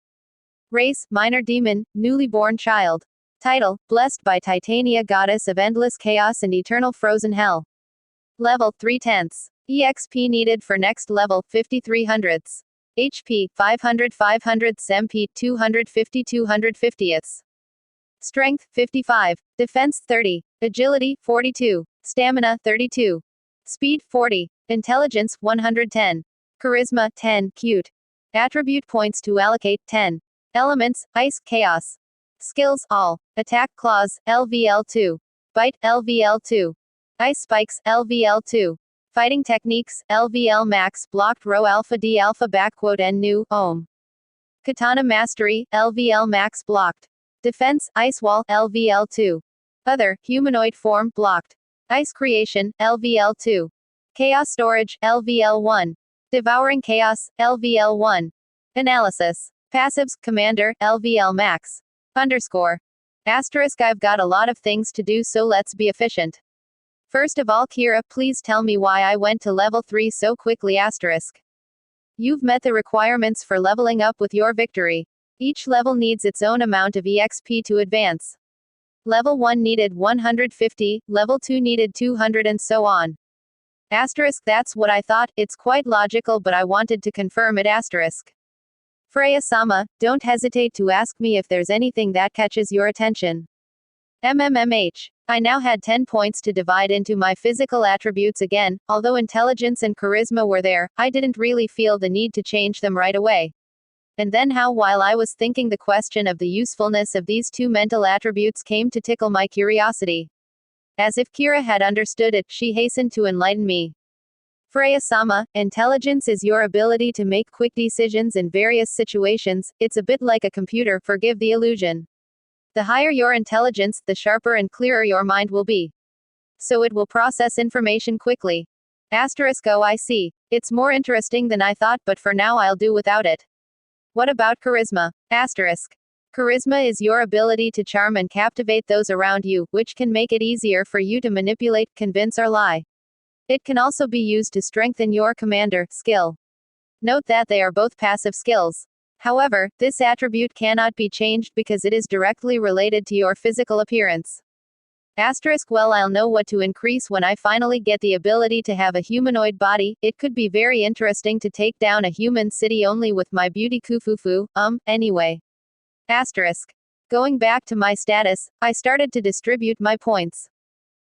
Race, minor demon, newly born child. Title, blessed by Titania, goddess of endless chaos and eternal frozen hell. Level, 3/10. EXP needed for next level, 5300ths. HP, 500 500ths MP, 250 250ths. Strength, 55. Defense, 30. Agility, 42. Stamina, 32. Speed, 40. Intelligence, 110. Charisma, 10. Cute. Attribute points to allocate, 10. Elements, Ice, Chaos. Skills, all. Attack claws, LVL2. Bite, LVL2. Ice spikes, LVL2. Fighting techniques, LVL max, blocked row alpha D alpha backquote N new, ohm. Katana mastery, LVL max blocked. Defense, Ice wall, LVL2. Other, humanoid form, blocked. Ice creation, LVL2. Chaos storage, LVL1. Devouring chaos, LVL1. Analysis. Passives, commander, LVL max. Underscore. Asterisk. I've got a lot of things to do, so let's be efficient. First of all, Kira, please tell me why I went to level 3 so quickly. Asterisk. You've met the requirements for leveling up with your victory. Each level needs its own amount of EXP to advance. Level 1 needed 150, level 2 needed 200 and so on. Asterisk. That's what I thought, it's quite logical, but I wanted to confirm it. Asterisk. Freya-sama, don't hesitate to ask me if there's anything that catches your attention. MMMH. I now had 10 points to divide into my physical attributes again. Although intelligence and charisma were there, I didn't really feel the need to change them right away. And then how, while I was thinking, the question of the usefulness of these two mental attributes came to tickle my curiosity. As if Kira had understood it, she hastened to enlighten me. Freya-sama, intelligence is your ability to make quick decisions in various situations. It's a bit like a computer, forgive the illusion. The higher your intelligence, the sharper and clearer your mind will be. So it will process information quickly. Oh, I see. It's more interesting than I thought, but for now I'll do without it. What about charisma? Charisma is your ability to charm and captivate those around you, which can make it easier for you to manipulate, convince, or lie. It can also be used to strengthen your commander skill. Note that they are both passive skills. However, this attribute cannot be changed because it is directly related to your physical appearance. Well, I'll know what to increase when I finally get the ability to have a humanoid body. It could be very interesting to take down a human city only with my beauty kufufu. Anyway. Going back to my status, I started to distribute my points.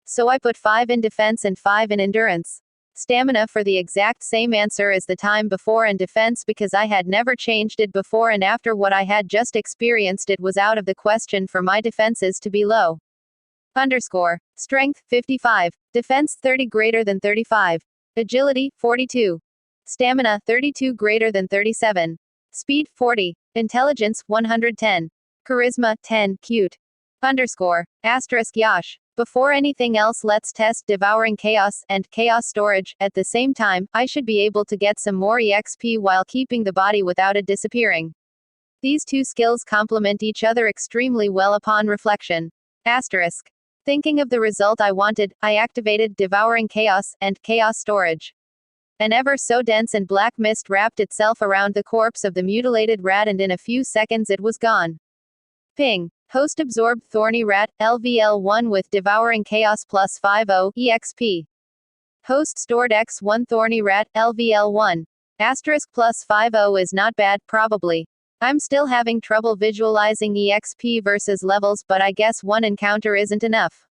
So I put 5 in defense and 5 in endurance. Stamina for the exact same answer as the time before, and defense because I had never changed it before, and after what I had just experienced, it was out of the question for my defenses to be low. Strength 55, defense 30 greater than 35, agility 42, stamina 32 greater than 37, speed 40, intelligence 110, charisma 10, cute. Yash. Before anything else, let's test Devouring Chaos and Chaos Storage. At the same time, I should be able to get some more EXP while keeping the body without it disappearing. These two skills complement each other extremely well upon reflection. Thinking of the result I wanted, I activated Devouring Chaos and Chaos Storage. An ever so dense and black mist wrapped itself around the corpse of the mutilated rat, and in a few seconds it was gone. Ping. Host absorbed Thorny Rat, LVL1 with Devouring Chaos plus 50 EXP. Host stored X1 Thorny Rat, LVL1. Plus 50 is not bad, probably. I'm still having trouble visualizing EXP versus levels, but I guess one encounter isn't enough.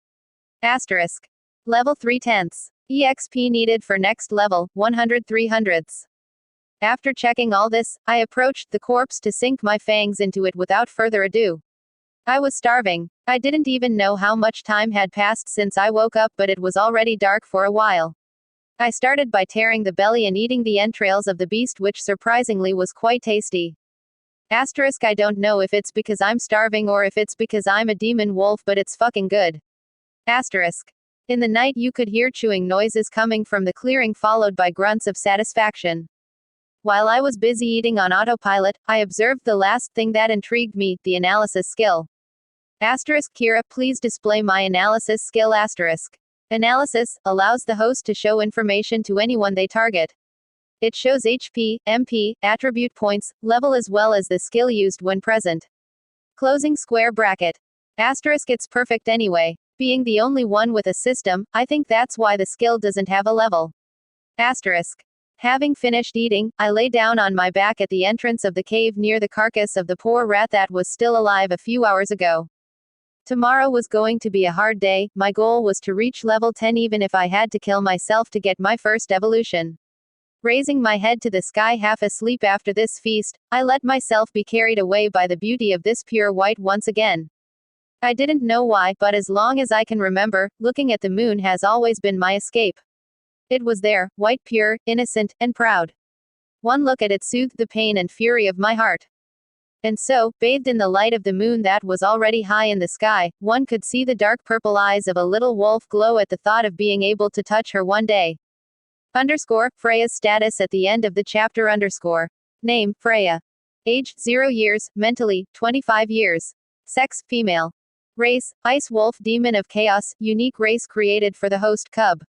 Level 3/10. EXP needed for next level, 100 300ths. After checking all this, I approached the corpse to sink my fangs into it without further ado. I was starving. I didn't even know how much time had passed since I woke up, but it was already dark for a while. I started by tearing the belly and eating the entrails of the beast, which surprisingly was quite tasty. I don't know if it's because I'm starving or if it's because I'm a demon wolf, but it's fucking good. In the night you could hear chewing noises coming from the clearing, followed by grunts of satisfaction. While I was busy eating on autopilot, I observed the last thing that intrigued me, the analysis skill. Kira, please display my analysis skill. Analysis allows the host to show information to anyone they target. It shows HP, MP, attribute points, level, as well as the skill used when present. Closing square bracket. It's perfect anyway. Being the only one with a system, I think that's why the skill doesn't have a level. Having finished eating, I lay down on my back at the entrance of the cave near the carcass of the poor rat that was still alive a few hours ago. Tomorrow was going to be a hard day. My goal was to reach level 10 even if I had to kill myself to get my first evolution. Raising my head to the sky half asleep after this feast, I let myself be carried away by the beauty of this pure white once again. I didn't know why, but as long as I can remember, looking at the moon has always been my escape. It was there, white, pure, innocent, and proud. One look at it soothed the pain and fury of my heart. And so, bathed in the light of the moon that was already high in the sky, one could see the dark purple eyes of a little wolf glow at the thought of being able to touch her one day. Freya's status at the end of the chapter. Name, Freya. Age, 0 years, mentally, 25 years. Sex, female. Race, Ice Wolf Demon of Chaos, unique race created for the host cub.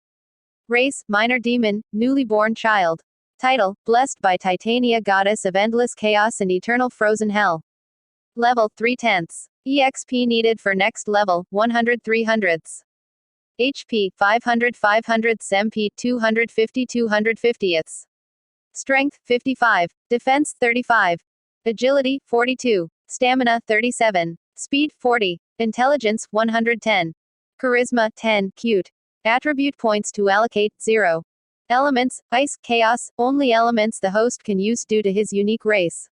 Race, Minor Demon, newly born child. Title, Blessed by Titania, Goddess of Endless Chaos and Eternal Frozen Hell. Level, 3/10. EXP needed for next level, 100 300ths. HP, 500 500ths. MP, 250 250ths. Strength, 55. Defense, 35. Agility, 42. Stamina, 37. Speed, 40. Intelligence, 110. Charisma, 10, cute. Attribute points to allocate, 0. Elements, Ice, Chaos, only elements the host can use due to his unique race.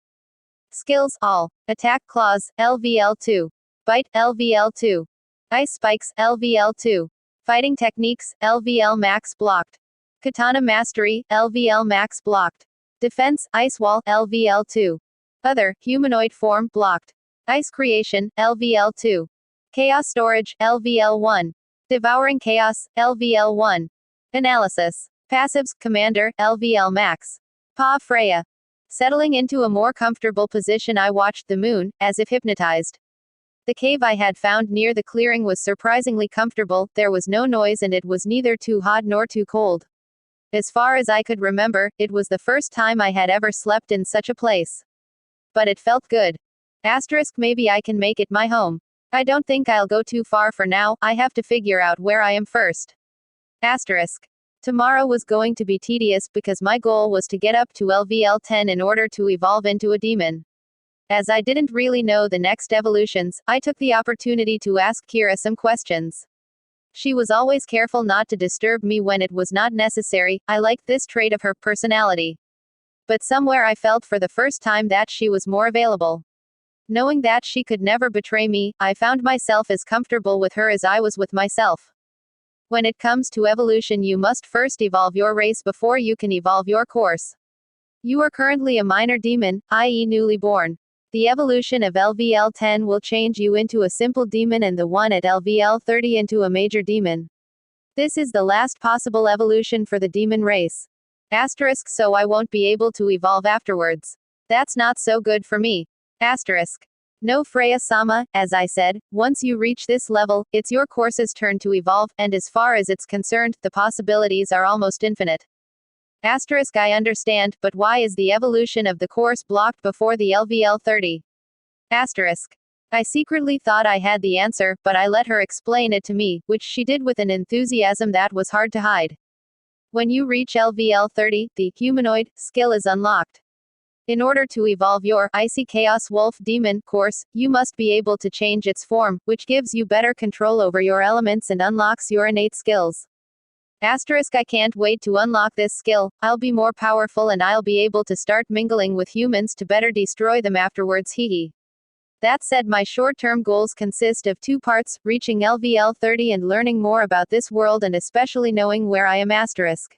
Skills, all. Attack Claws, LVL2. Bite, LVL2. Ice Spikes, LVL2. Fighting techniques, LVL max blocked. Katana mastery, LVL max blocked. Defense, ice wall, LVL 2. Other, humanoid form, blocked. Ice creation, LVL 2. Chaos storage, LVL 1. Devouring chaos, LVL 1. Analysis. Passives, commander, LVL max. Pa Freya. Settling into a more comfortable position, I watched the moon, as if hypnotized. The cave I had found near the clearing was surprisingly comfortable, there was no noise and it was neither too hot nor too cold. As far as I could remember, it was the first time I had ever slept in such a place. But it felt good. Asterisk, maybe I can make it my home. I don't think I'll go too far for now, I have to figure out where I am first. Asterisk. Tomorrow was going to be tedious because my goal was to get up to LVL 10 in order to evolve into a demon. As I didn't really know the next evolutions, I took the opportunity to ask Kira some questions. She was always careful not to disturb me when it was not necessary. I liked this trait of her personality. But somewhere I felt for the first time that she was more available. Knowing that she could never betray me, I found myself as comfortable with her as I was with myself. When it comes to evolution, you must first evolve your race before you can evolve your course. You are currently a minor demon, i.e. newly born. The evolution of LVL 10 will change you into a simple demon and the one at LVL 30 into a major demon. This is the last possible evolution for the demon race. Asterisk, so I won't be able to evolve afterwards. That's not so good for me. Asterisk. No, Freya-sama, as I said, once you reach this level, it's your course's turn to evolve, and as far as it's concerned, the possibilities are almost infinite. Asterisk, I understand, but why is the evolution of the course blocked before the LVL 30? Asterisk. I secretly thought I had the answer, but I let her explain it to me, which she did with an enthusiasm that was hard to hide. When you reach LVL 30, the humanoid skill is unlocked. In order to evolve your Icy Chaos Wolf Demon course, you must be able to change its form, which gives you better control over your elements and unlocks your innate skills. Asterisk, I can't wait to unlock this skill. I'll be more powerful and I'll be able to start mingling with humans to better destroy them afterwards, hehe. That said, my short-term goals consist of two parts, reaching LVL 30 and learning more about this world and especially knowing where I am. Asterisk.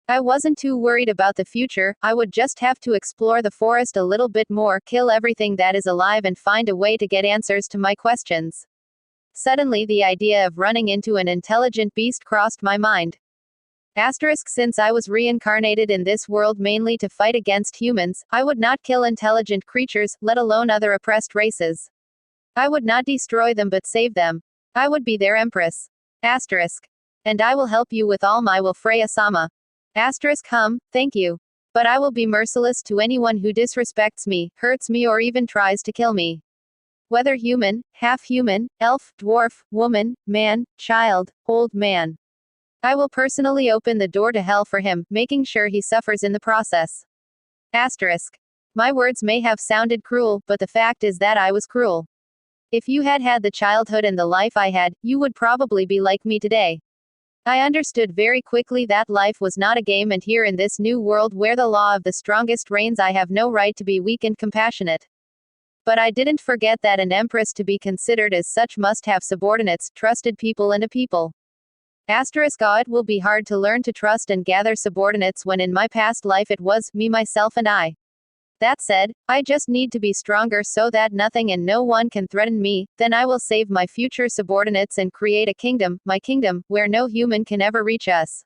I wasn't too worried about the future, I would just have to explore the forest a little bit more, kill everything that is alive and find a way to get answers to my questions. Suddenly the idea of running into an intelligent beast crossed my mind. Asterisk, since I was reincarnated in this world mainly to fight against humans, I would not kill intelligent creatures, let alone other oppressed races. I would not destroy them but save them. I would be their empress. Asterisk. And I will help you with all my will, Freya-sama. Asterisk, thank you. But I will be merciless to anyone who disrespects me, hurts me or even tries to kill me. Whether human, half-human, elf, dwarf, woman, man, child, old man. I will personally open the door to hell for him, making sure he suffers in the process. Asterisk. My words may have sounded cruel, but the fact is that I was cruel. If you had had the childhood and the life I had, you would probably be like me today. I understood very quickly that life was not a game, and here in this new world where the law of the strongest reigns, I have no right to be weak and compassionate. But I didn't forget that an empress, to be considered as such, must have subordinates, trusted people and a people. Asterisk, it will be hard to learn to trust and gather subordinates when in my past life it was me, myself and I. That said, I just need to be stronger so that nothing and no one can threaten me, then I will save my future subordinates and create a kingdom, my kingdom, where no human can ever reach us.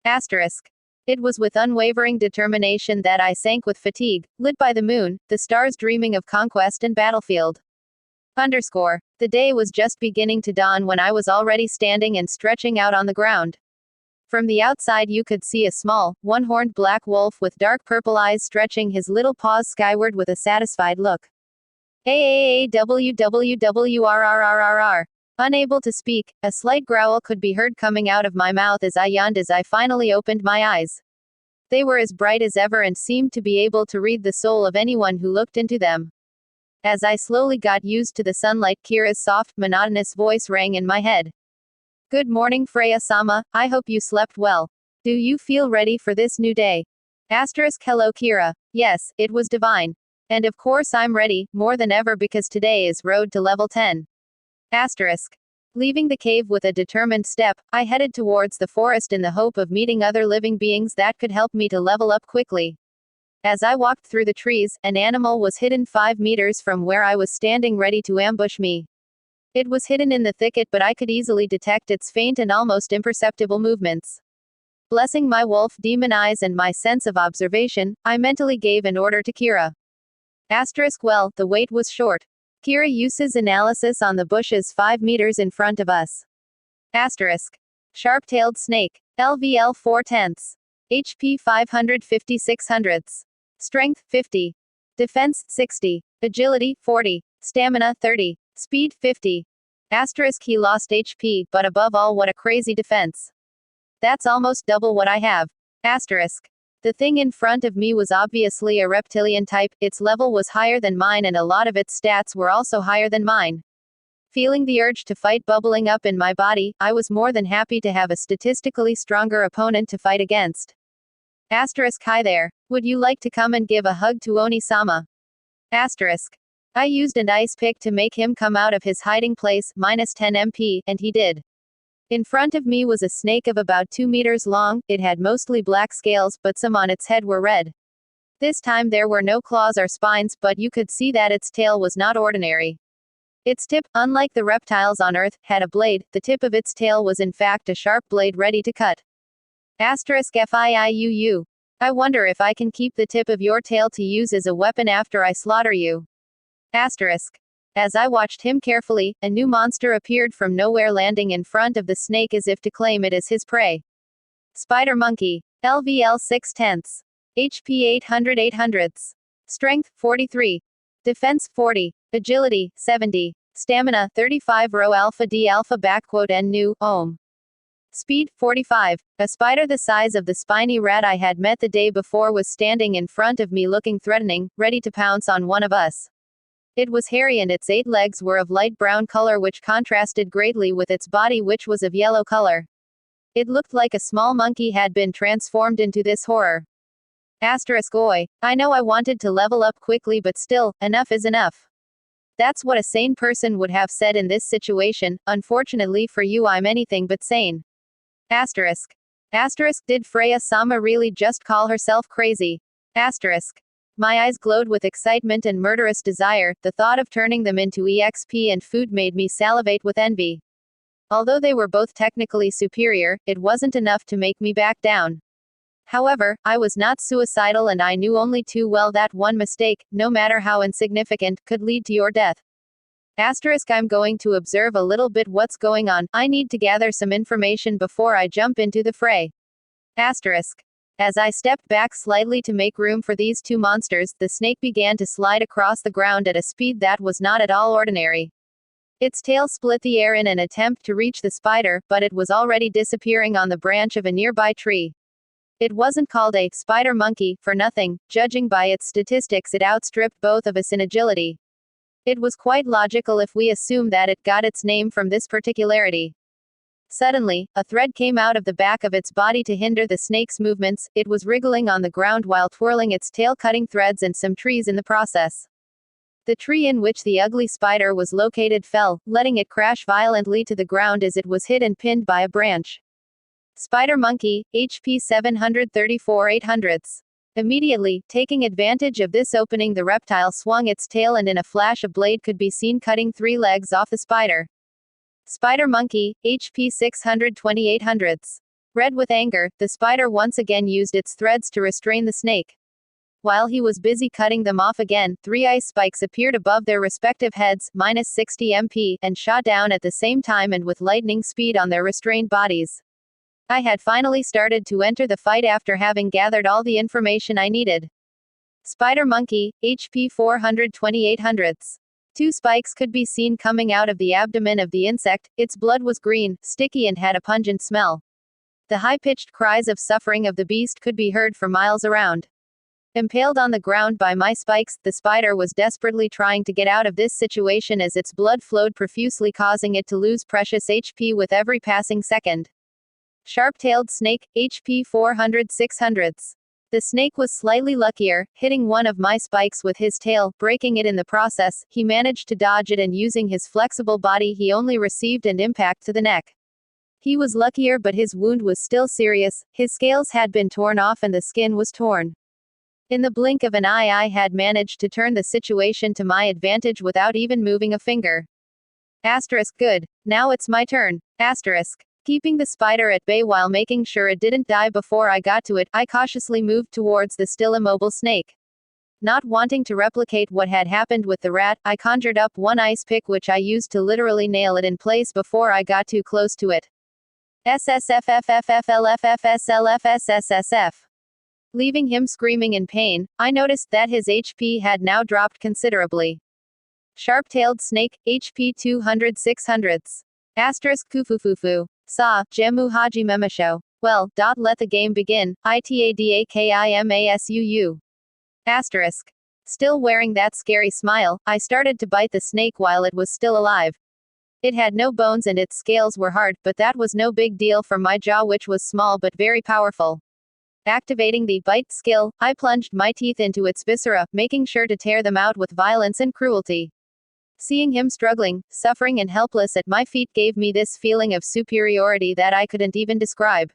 Asterisk. It was with unwavering determination that I sank with fatigue, lit by the moon, the stars, dreaming of conquest and battlefield. Underscore. The day was just beginning to dawn when I was already standing and stretching out on the ground. From the outside you could see a small, one-horned black wolf with dark purple eyes stretching his little paws skyward with a satisfied look. AAAWWWRRRRR. Unable to speak, a slight growl could be heard coming out of my mouth as I yawned as I finally opened my eyes. They were as bright as ever and seemed to be able to read the soul of anyone who looked into them. As I slowly got used to the sunlight, Kira's soft, monotonous voice rang in my head. Good morning, Freya-sama, I hope you slept well. Do you feel ready for this new day? Asterisk, hello Kira. Yes, it was divine. And of course I'm ready, more than ever, because today is road to level 10. Asterisk. Leaving the cave with a determined step, I headed towards the forest in the hope of meeting other living beings that could help me to level up quickly. As I walked through the trees, an animal was hidden 5 meters from where I was standing ready to ambush me. It was hidden in the thicket, but I could easily detect its faint and almost imperceptible movements. Blessing my wolf demon eyes and my sense of observation, I mentally gave an order to Kira. Well, the wait was short. Kira uses analysis on the bushes 5 meters in front of us. Sharp-tailed snake. LVL 4/10. HP 550/600. Strength 50. Defense 60. Agility 40. Stamina 30. Speed 50. He lost HP, but above all, what a crazy defense. That's almost double what I have. The thing in front of me was obviously a reptilian type, its level was higher than mine and a lot of its stats were also higher than mine. Feeling the urge to fight bubbling up in my body, I was more than happy to have a statistically stronger opponent to fight against. Hi there. Would you like to come and give a hug to Oni-sama? I used an ice pick to make him come out of his hiding place, -10 MP, and he did. In front of me was a snake of about 2 meters long. It had mostly black scales, but some on its head were red. This time there were no claws or spines, but you could see that its tail was not ordinary. Its tip, unlike the reptiles on Earth, had a blade. The tip of its tail was in fact a sharp blade ready to cut. FIIUU. I wonder if I can keep the tip of your tail to use as a weapon after I slaughter you. As I watched him carefully, a new monster appeared from nowhere, landing in front of the snake as if to claim it as his prey. Spider monkey. LVL 6/10. HP 800/800. Strength 43. Defense 40. Agility 70. Stamina 35. Rho alpha D alpha N nu ohm. Speed 45. A spider the size of the spiny rat I had met the day before was standing in front of me, looking threatening, ready to pounce on one of us. It was hairy and its 8 legs were of light brown color, which contrasted greatly with its body, which was of yellow color. It looked like a small monkey had been transformed into this horror. Oi. I know I wanted to level up quickly, but still, enough is enough. That's what a sane person would have said in this situation. Unfortunately for you, I'm anything but sane. Did Freya-sama really just call herself crazy? My eyes glowed with excitement and murderous desire. The thought of turning them into EXP and food made me salivate with envy. Although they were both technically superior, it wasn't enough to make me back down. However, I was not suicidal, and I knew only too well that one mistake, no matter how insignificant, could lead to your death. I'm going to observe a little bit what's going on. I need to gather some information before I jump into the fray. As I stepped back slightly to make room for these two monsters, the snake began to slide across the ground at a speed that was not at all ordinary. Its tail split the air in an attempt to reach the spider, but it was already disappearing on the branch of a nearby tree. It wasn't called a spider monkey for nothing. Judging by its statistics, it outstripped both of us in agility. It was quite logical if we assume that it got its name from this particularity. Suddenly, a thread came out of the back of its body to hinder the snake's movements. It was wriggling on the ground while twirling its tail, cutting threads and some trees in the process. The tree in which the ugly spider was located fell, letting it crash violently to the ground as it was hit and pinned by a branch. Spider monkey, HP 734/800. Immediately, taking advantage of this opening, the reptile swung its tail, and in a flash a blade could be seen cutting 3 legs off the spider. Spider monkey, HP 620/800. Red with anger, the spider once again used its threads to restrain the snake. While he was busy cutting them off again, 3 ice spikes appeared above their respective heads, -60 MP, and shot down at the same time and with lightning speed on their restrained bodies. I had finally started to enter the fight after having gathered all the information I needed. Spider monkey, HP 420/800. 2 spikes could be seen coming out of the abdomen of the insect. Its blood was green, sticky, and had a pungent smell. The high-pitched cries of suffering of the beast could be heard for miles around. Impaled on the ground by my spikes, the spider was desperately trying to get out of this situation as its blood flowed profusely, causing it to lose precious HP with every passing second. Sharp-tailed snake, HP 400/600. The snake was slightly luckier, hitting one of my spikes with his tail, breaking it in the process. He managed to dodge it, and using his flexible body he only received an impact to the neck. He was luckier, but his wound was still serious. His scales had been torn off and the skin was torn. In the blink of an eye I had managed to turn the situation to my advantage without even moving a finger. Asterisk good. Now it's my turn. Asterisk. Keeping the spider at bay while making sure it didn't die before I got to it, I cautiously moved towards the still immobile snake. Not wanting to replicate what had happened with the rat, I conjured up one ice pick which I used to literally nail it in place before I got too close to it. SSFFFFLFFSLFSSSF. Leaving him screaming in pain, I noticed that his HP had now dropped considerably. Sharp-tailed snake, HP 200 600ths. Asterisk kufufufu. Sa, Jemu Haji Memasho. Well, let the game begin. ITADAKIMASUU. Asterisk. Still wearing that scary smile, I started to bite the snake while it was still alive. It had no bones and its scales were hard, but that was no big deal for my jaw, which was small but very powerful. Activating the bite skill, I plunged my teeth into its viscera, making sure to tear them out with violence and cruelty. Seeing him struggling, suffering and helpless at my feet gave me this feeling of superiority that I couldn't even describe.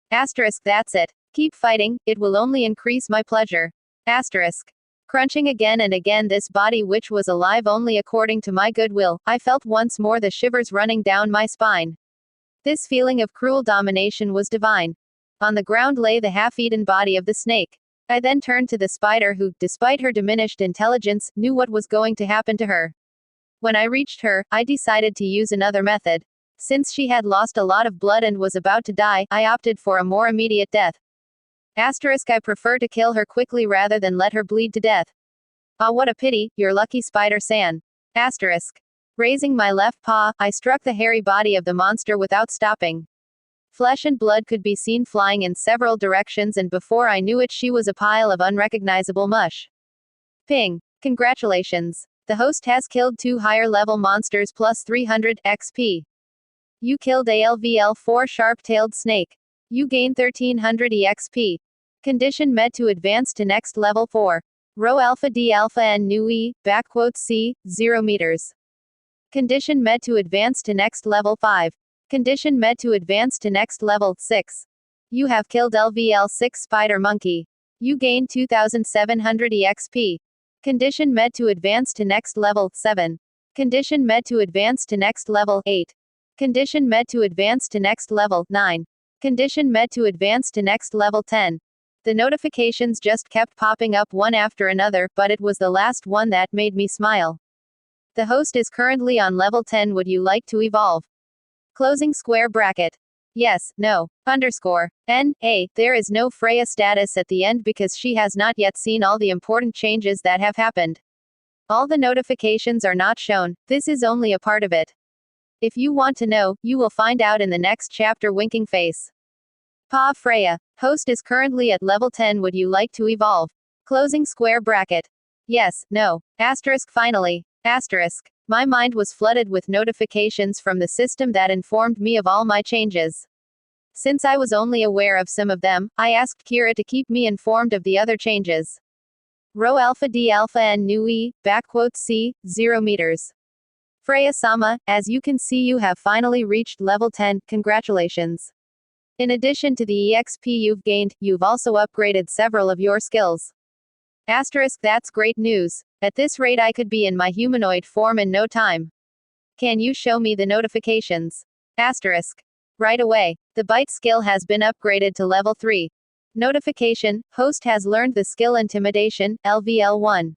Asterisk. That's it. Keep fighting, it will only increase my pleasure. Asterisk. Crunching again and again this body which was alive only according to my goodwill, I felt once more the shivers running down my spine. This feeling of cruel domination was divine. On the ground lay the half-eaten body of the snake. I then turned to the spider who, despite her diminished intelligence, knew what was going to happen to her. When I reached her, I decided to use another method. Since she had lost a lot of blood and was about to die, I opted for a more immediate death. Asterisk. I prefer to kill her quickly rather than let her bleed to death. Ah, what a pity, you're lucky, Spider-san. Asterisk. Raising my left paw, I struck the hairy body of the monster without stopping. Flesh and blood could be seen flying in several directions, and before I knew it she was a pile of unrecognizable mush. Ping. Congratulations. The host has killed 2 higher-level monsters plus 300 XP. You killed a LVL4 sharp-tailed snake. You gain 1300 EXP. Condition met to advance to next level 4. Rho alpha D alpha N nu E, C, 0 meters. Condition met to advance to next level 5. Condition met to advance to next level 6. You have killed LVL6 spider monkey. You gain 2700 EXP. Condition met to advance to next level 7. Condition met to advance to next level 8. Condition met to advance to next level 9. Condition met to advance to next level 10. The notifications just kept popping up one after another, but it was the last one that made me smile. The host is currently on level 10. Would you like to evolve? Closing square bracket. Yes, no. Underscore. There is no Freya status at the end because she has not yet seen all the important changes that have happened. All the notifications are not shown, this is only a part of it. If you want to know, you will find out in the next chapter. Winking face. Pa Freya. Host is currently at level 10. Would you like to evolve? Closing square bracket. Yes, no. Asterisk. Finally. Asterisk. My mind was flooded with notifications from the system that informed me of all my changes. Since I was only aware of some of them, I asked Kira to keep me informed of the other changes. Rho alpha D alpha N nu E, C, 0 meters. Freya-sama, as you can see you have finally reached level 10, congratulations. In addition to the EXP you've gained, you've also upgraded several of your skills. Asterisk. That's great news. At this rate I could be in my humanoid form in no time. Can you show me the notifications? Asterisk. Right away. The bite skill has been upgraded to level 3. Notification, host has learned the skill Intimidation, LVL1.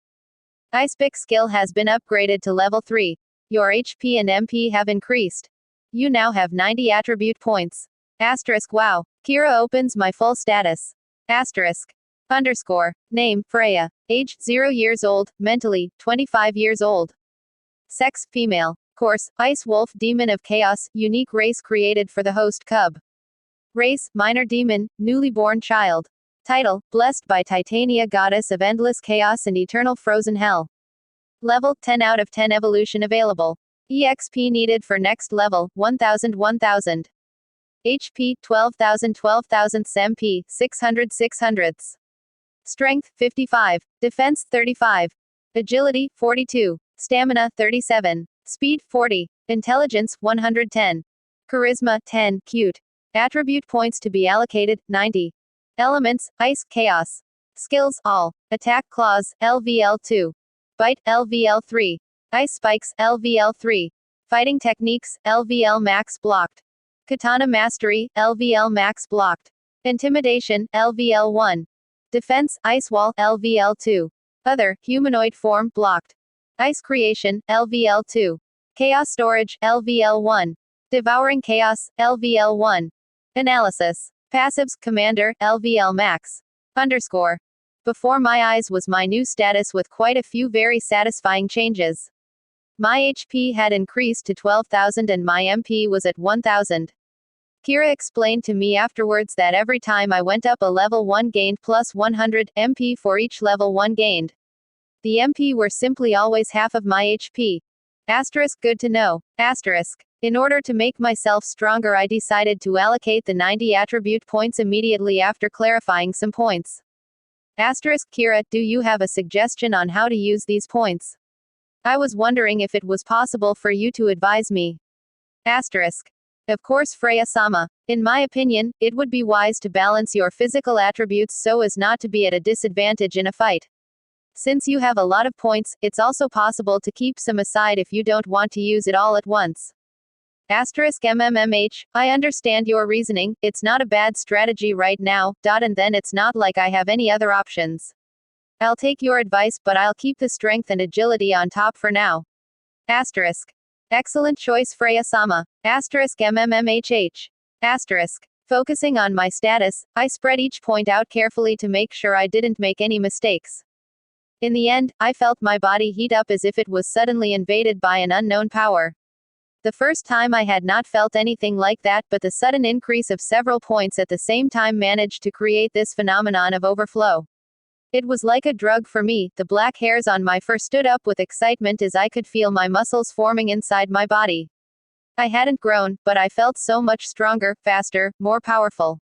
Ice pick skill has been upgraded to level 3. Your HP and MP have increased. You now have 90 attribute points. Asterisk. Wow. Kira opens my full status. Asterisk. Underscore. Name, Freya. Age, 0 years old. Mentally, 25 years old. Sex, female. Course, Ice Wolf Demon of Chaos, unique race created for the host cub. Race, minor demon, newly born child. Title, blessed by Titania, goddess of endless chaos and eternal frozen hell. Level, 10 out of 10 evolution available. EXP needed for next level, 1000 HP, 12,000 MP, 600 600ths. Strength, 55. Defense, 35. Agility, 42. Stamina, 37. Speed, 40. Intelligence, 110. Charisma, 10. Cute. Attribute points to be allocated, 90. Elements, ice, chaos. Skills, all. Attack claws, LVL 2. Bite, LVL 3. Ice spikes, LVL 3. Fighting techniques, LVL max blocked. Katana mastery, LVL max blocked. Intimidation, LVL 1. Defense, ice wall, LVL 2. Other, humanoid form, blocked. Ice creation, LVL 2. Chaos storage, LVL 1. Devouring chaos, LVL 1. Analysis. Passives, commander, LVL max. Underscore. Before my eyes was my new status with quite a few very satisfying changes. My HP had increased to 12,000 and my MP was at 1,000. Kira explained to me afterwards that every time I went up a level 1 gained plus 100 MP for each level 1 gained. The MP were simply always half of my HP. Asterisk, good to know. Asterisk. In order to make myself stronger, I decided to allocate the 90 attribute points immediately after clarifying some points. Asterisk, Kira, do you have a suggestion on how to use these points? I was wondering if it was possible for you to advise me. Asterisk. Of course, Freya-sama. In my opinion, it would be wise to balance your physical attributes so as not to be at a disadvantage in a fight. Since you have a lot of points, it's also possible to keep some aside if you don't want to use it all at once. Asterisk MMMH, I understand your reasoning, it's not a bad strategy right now, and then it's not like I have any other options. I'll take your advice, but I'll keep the strength and agility on top for now. Asterisk. Excellent choice, Freya-sama. Asterisk MMMHH. Asterisk. Focusing on my status, I spread each point out carefully to make sure I didn't make any mistakes. In the end, I felt my body heat up as if it was suddenly invaded by an unknown power. The first time I had not felt anything like that, but the sudden increase of several points at the same time managed to create this phenomenon of overflow. It was like a drug for me. The black hairs on my fur stood up with excitement as I could feel my muscles forming inside my body. I hadn't grown, but I felt so much stronger, faster, more powerful.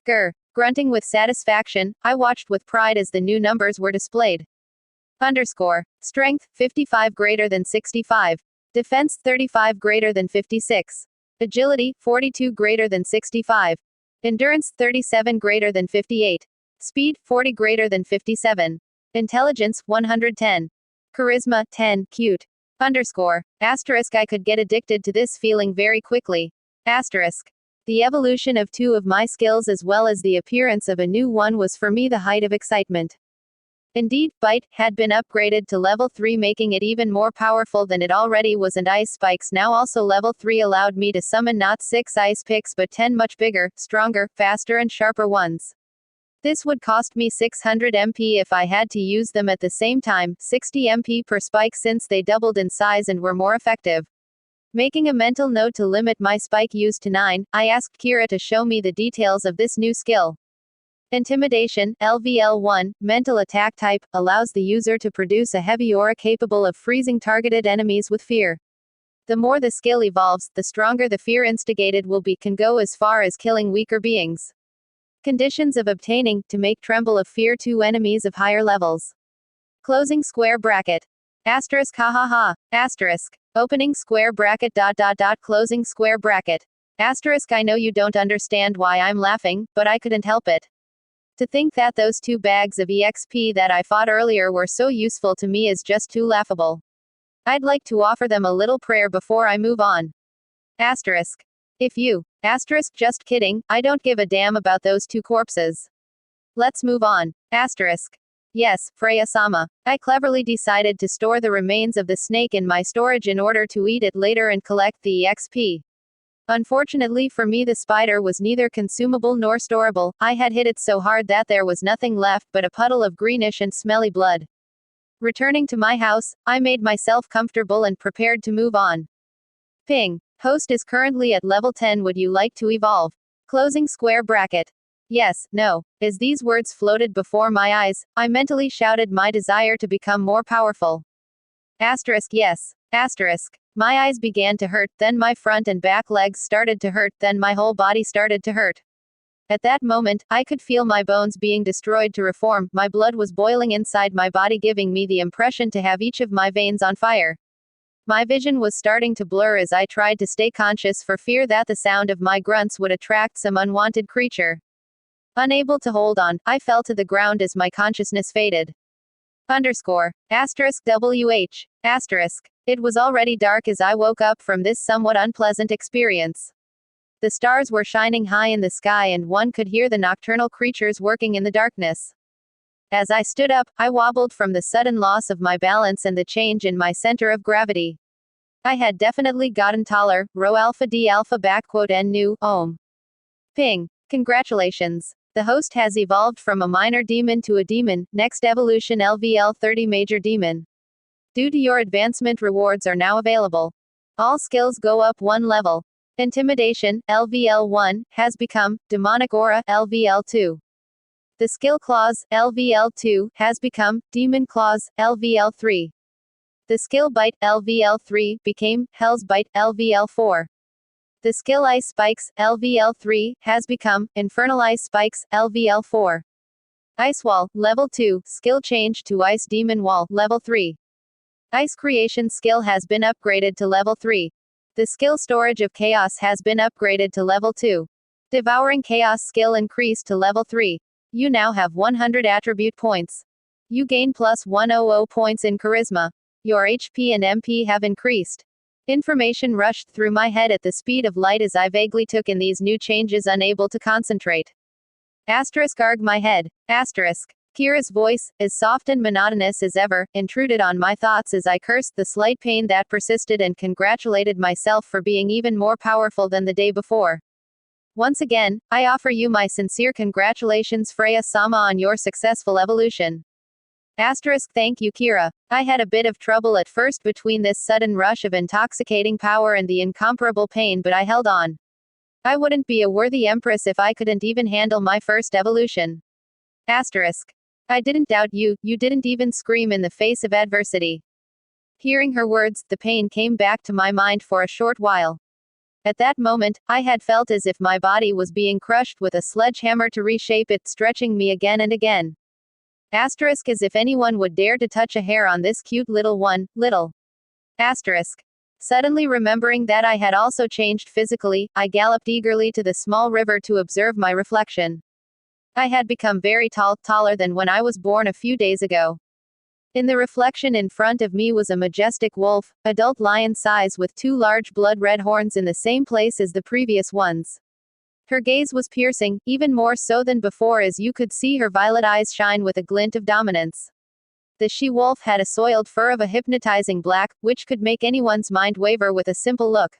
Grr. Grunting with satisfaction, I watched with pride as the new numbers were displayed. Underscore. Strength, 55 greater than 65. Defense, 35 greater than 56. Agility, 42 greater than 65. Endurance, 37 greater than 58. Speed, 40 greater than 57. Intelligence, 110. Charisma, 10, cute. Underscore. Asterisk, I could get addicted to this feeling very quickly. Asterisk. The evolution of two of my skills as well as the appearance of a new one was for me the height of excitement. Indeed, Bite had been upgraded to level 3, making it even more powerful than it already was, and Ice Spikes now also level 3 allowed me to summon not 6 ice picks but 10 much bigger, stronger, faster and sharper ones. This would cost me 600 MP if I had to use them at the same time, 60 MP per spike since they doubled in size and were more effective. Making a mental note to limit my spike use to 9, I asked Kira to show me the details of this new skill. Intimidation, LVL 1, mental attack type, allows the user to produce a heavy aura capable of freezing targeted enemies with fear. The more the skill evolves, the stronger the fear instigated will be, can go as far as killing weaker beings. Conditions of obtaining, to make tremble of fear 2 enemies of higher levels. Closing square bracket. Asterisk hahaha. Asterisk. Opening square bracket . Closing square bracket. Asterisk, I know you don't understand why I'm laughing, but I couldn't help it. To think that those 2 bags of EXP that I fought earlier were so useful to me is just too laughable. I'd like to offer them a little prayer before I move on. Asterisk. If you. Asterisk, just kidding, I don't give a damn about those 2 corpses. Let's move on. Asterisk. Yes, Freya-sama. I cleverly decided to store the remains of the snake in my storage in order to eat it later and collect the EXP. Unfortunately for me, the spider was neither consumable nor storable. I had hit it so hard that there was nothing left but a puddle of greenish and smelly blood. Returning to my house, I made myself comfortable and prepared to move on. Ping. Host is currently at level 10. Would you like to evolve? Closing square bracket. Yes, no. As these words floated before my eyes, I mentally shouted my desire to become more powerful. Asterisk, yes. Asterisk. My eyes began to hurt, then my front and back legs started to hurt, then my whole body started to hurt. At that moment, I could feel my bones being destroyed to reform, my blood was boiling inside my body, giving me the impression to have each of my veins on fire. My vision was starting to blur as I tried to stay conscious for fear that the sound of my grunts would attract some unwanted creature. Unable to hold on, I fell to the ground as my consciousness faded. *WH*. It was already dark as I woke up from this somewhat unpleasant experience. The stars were shining high in the sky and one could hear the nocturnal creatures working in the darkness. As I stood up, I wobbled from the sudden loss of my balance and the change in my center of gravity. I had definitely gotten taller. Rho alpha d alpha *N nu, ohm. Ping. Congratulations. The host has evolved from a minor demon to a demon, next evolution LVL 30 major demon. Due to your advancement, rewards are now available. All skills go up one level. Intimidation, LVL 1, has become Demonic Aura, LVL 2. The skill clause, LVL 2, has become Demon Clause, LVL 3. The skill Bite, LVL 3, became Hell's Bite, LVL 4. The skill Ice Spikes, LVL 3, has become Infernal Ice Spikes, LVL 4. Ice Wall, Level 2, skill changed to Ice Demon Wall, Level 3. Ice Creation skill has been upgraded to Level 3. The skill Storage of Chaos has been upgraded to Level 2. Devouring Chaos skill increased to Level 3. You now have 100 attribute points. You gain plus 100 points in Charisma. Your HP and MP have increased. Information rushed through my head at the speed of light as I vaguely took in these new changes, unable to concentrate. Arg my head. Kira's voice, as soft and monotonous as ever, intruded on my thoughts as I cursed the slight pain that persisted and congratulated myself for being even more powerful than the day before. Once again, I offer you my sincere congratulations, Freya-sama, on your successful evolution. Thank you, Kira. I had a bit of trouble at first between this sudden rush of intoxicating power and the incomparable pain, but I held on. I wouldn't be a worthy empress if I couldn't even handle my first evolution. I didn't doubt you, you didn't even scream in the face of adversity. Hearing her words, the pain came back to my mind for a short while. At that moment, I had felt as if my body was being crushed with a sledgehammer to reshape it, stretching me again and again. As if anyone would dare to touch a hair on this cute little one, little. Suddenly remembering that I had also changed physically, I galloped eagerly to the small river to observe my reflection. I had become very tall, taller than when I was born a few days ago. In the reflection in front of me was a majestic wolf, adult lion size, with two large blood-red horns in the same place as the previous ones. Her gaze was piercing, even more so than before, as you could see her violet eyes shine with a glint of dominance. The she-wolf had a soiled fur of a hypnotizing black, which could make anyone's mind waver with a simple look.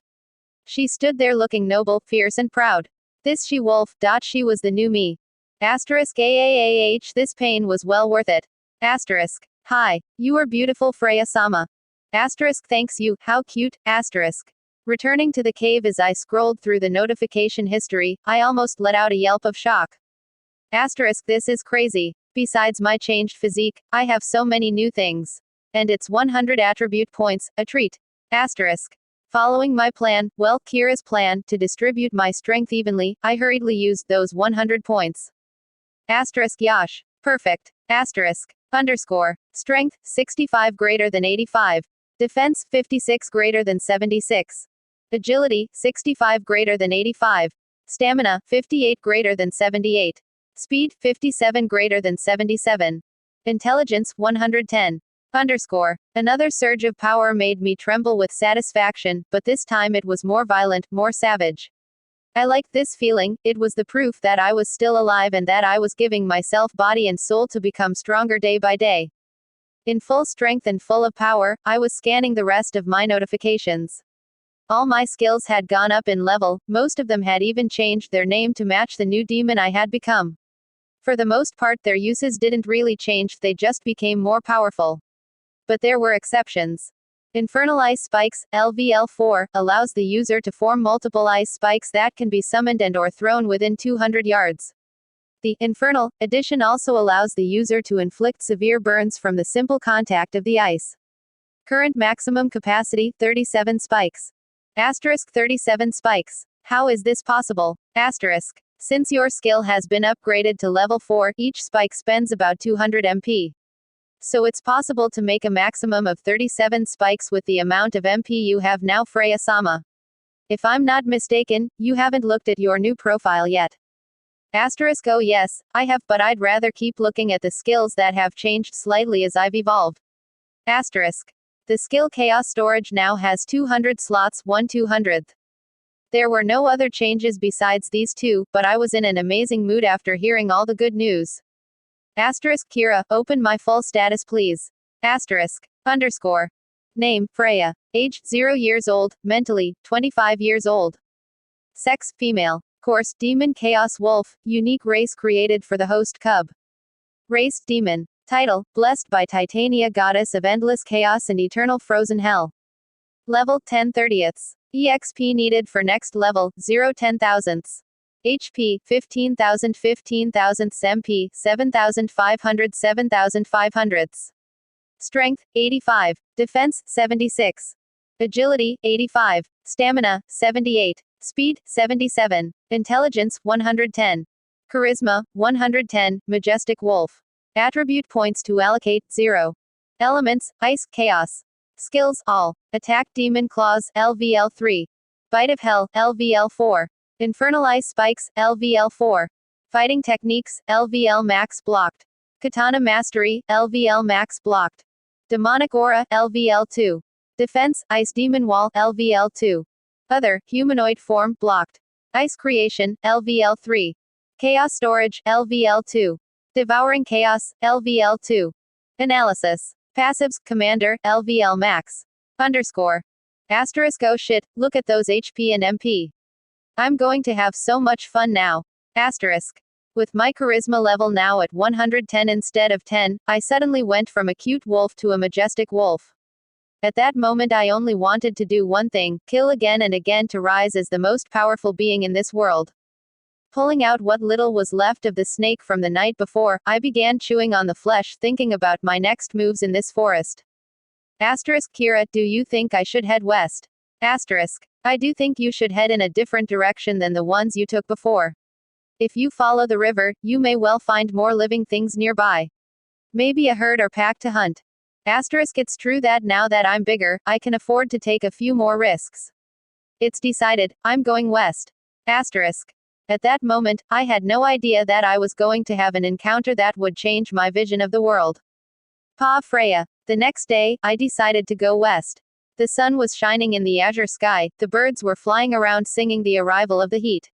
She stood there looking noble, fierce and proud. This she-wolf, she was the new me. This pain was well worth it. Hi. You are beautiful, Freya-sama. Thanks you, how cute, Returning to the cave as I scrolled through the notification history, I almost let out a yelp of shock. This is crazy. Besides my changed physique, I have so many new things. And it's 100 attribute points, a treat. Following my plan, Kira's plan, to distribute my strength evenly, I hurriedly used those 100 points. Yash. Perfect. Strength, 65 greater than 85. Defense, 56 greater than 76. Agility, 65 greater than 85. Stamina, 58 greater than 78. Speed, 57 greater than 77. Intelligence, 110. Another surge of power made me tremble with satisfaction, but this time it was more violent, more savage. I liked this feeling. It was the proof that I was still alive and that I was giving myself body and soul to become stronger day by day. In full strength and full of power, I was scanning the rest of my notifications. All my skills had gone up in level, most of them had even changed their name to match the new demon I had become. For the most part, their uses didn't really change, they just became more powerful. But there were exceptions. Infernal Ice Spikes, LVL 4, allows the user to form multiple ice spikes that can be summoned and or thrown within 200 yards. The Infernal edition also allows the user to inflict severe burns from the simple contact of the ice. Current maximum capacity, 37 spikes. 37 spikes. How is this possible? Since your skill has been upgraded to level 4, each spike spends about 200 MP. So it's possible to make a maximum of 37 spikes with the amount of MP you have now, Freya-sama. If I'm not mistaken, you haven't looked at your new profile yet. Asterisk. Oh yes, I have, but I'd rather keep looking at the skills that have changed slightly as I've evolved. Asterisk. The skill Chaos Storage now has 200 slots, 1/200th. There were no other changes besides these two, but I was in an amazing mood after hearing all the good news. Asterisk. Kira, open my full status please. Asterisk. Underscore. Name, Freya. Age, 0 years old, mentally, 25 years old. Sex, female. Course, Demon Chaos Wolf, unique race created for the host cub. Race, Demon. Title, Blessed by Titania, Goddess of Endless Chaos and Eternal Frozen Hell. Level, 10/30ths. EXP needed for next level, 0 10,000ths. HP, 15,000 15,000ths MP, 7,500 7,500ths. Strength, 85. Defense, 76. Agility, 85. Stamina, 78. Speed, 77. Intelligence, 110. Charisma, 110. Majestic Wolf. Attribute points to allocate, 0. Elements, Ice, Chaos. Skills, all. Attack Demon Claws, LVL 3. Bite of Hell, LVL 4. Infernalize Spikes, LVL 4. Fighting Techniques, LVL Max Blocked. Katana Mastery, LVL Max Blocked. Demonic Aura, LVL 2. Defense, Ice Demon Wall, LVL 2. Other, Humanoid Form, Blocked. Ice Creation, LVL 3. Chaos Storage, LVL 2. Devouring Chaos, LVL 2. Analysis. Passives, Commander, LVL Max. Underscore. Asterisk. Oh shit, look at those HP and MP. I'm going to have so much fun now. Asterisk. With my charisma level now at 110 instead of 10, I suddenly went from a cute wolf to a majestic wolf. At that moment I only wanted to do one thing, kill again and again to rise as the most powerful being in this world. Pulling out what little was left of the snake from the night before, I began chewing on the flesh thinking about my next moves in this forest. Asterisk. Kira, do you think I should head west? Asterisk. I do think you should head in a different direction than the ones you took before. If you follow the river, you may well find more living things nearby. Maybe a herd or pack to hunt. Asterisk. It's true that now that I'm bigger, I can afford to take a few more risks. It's decided, I'm going west. Asterisk. At that moment, I had no idea that I was going to have an encounter that would change my vision of the world. Pa Freya. The next day, I decided to go west. The sun was shining in the azure sky, the birds were flying around singing the arrival of the heat.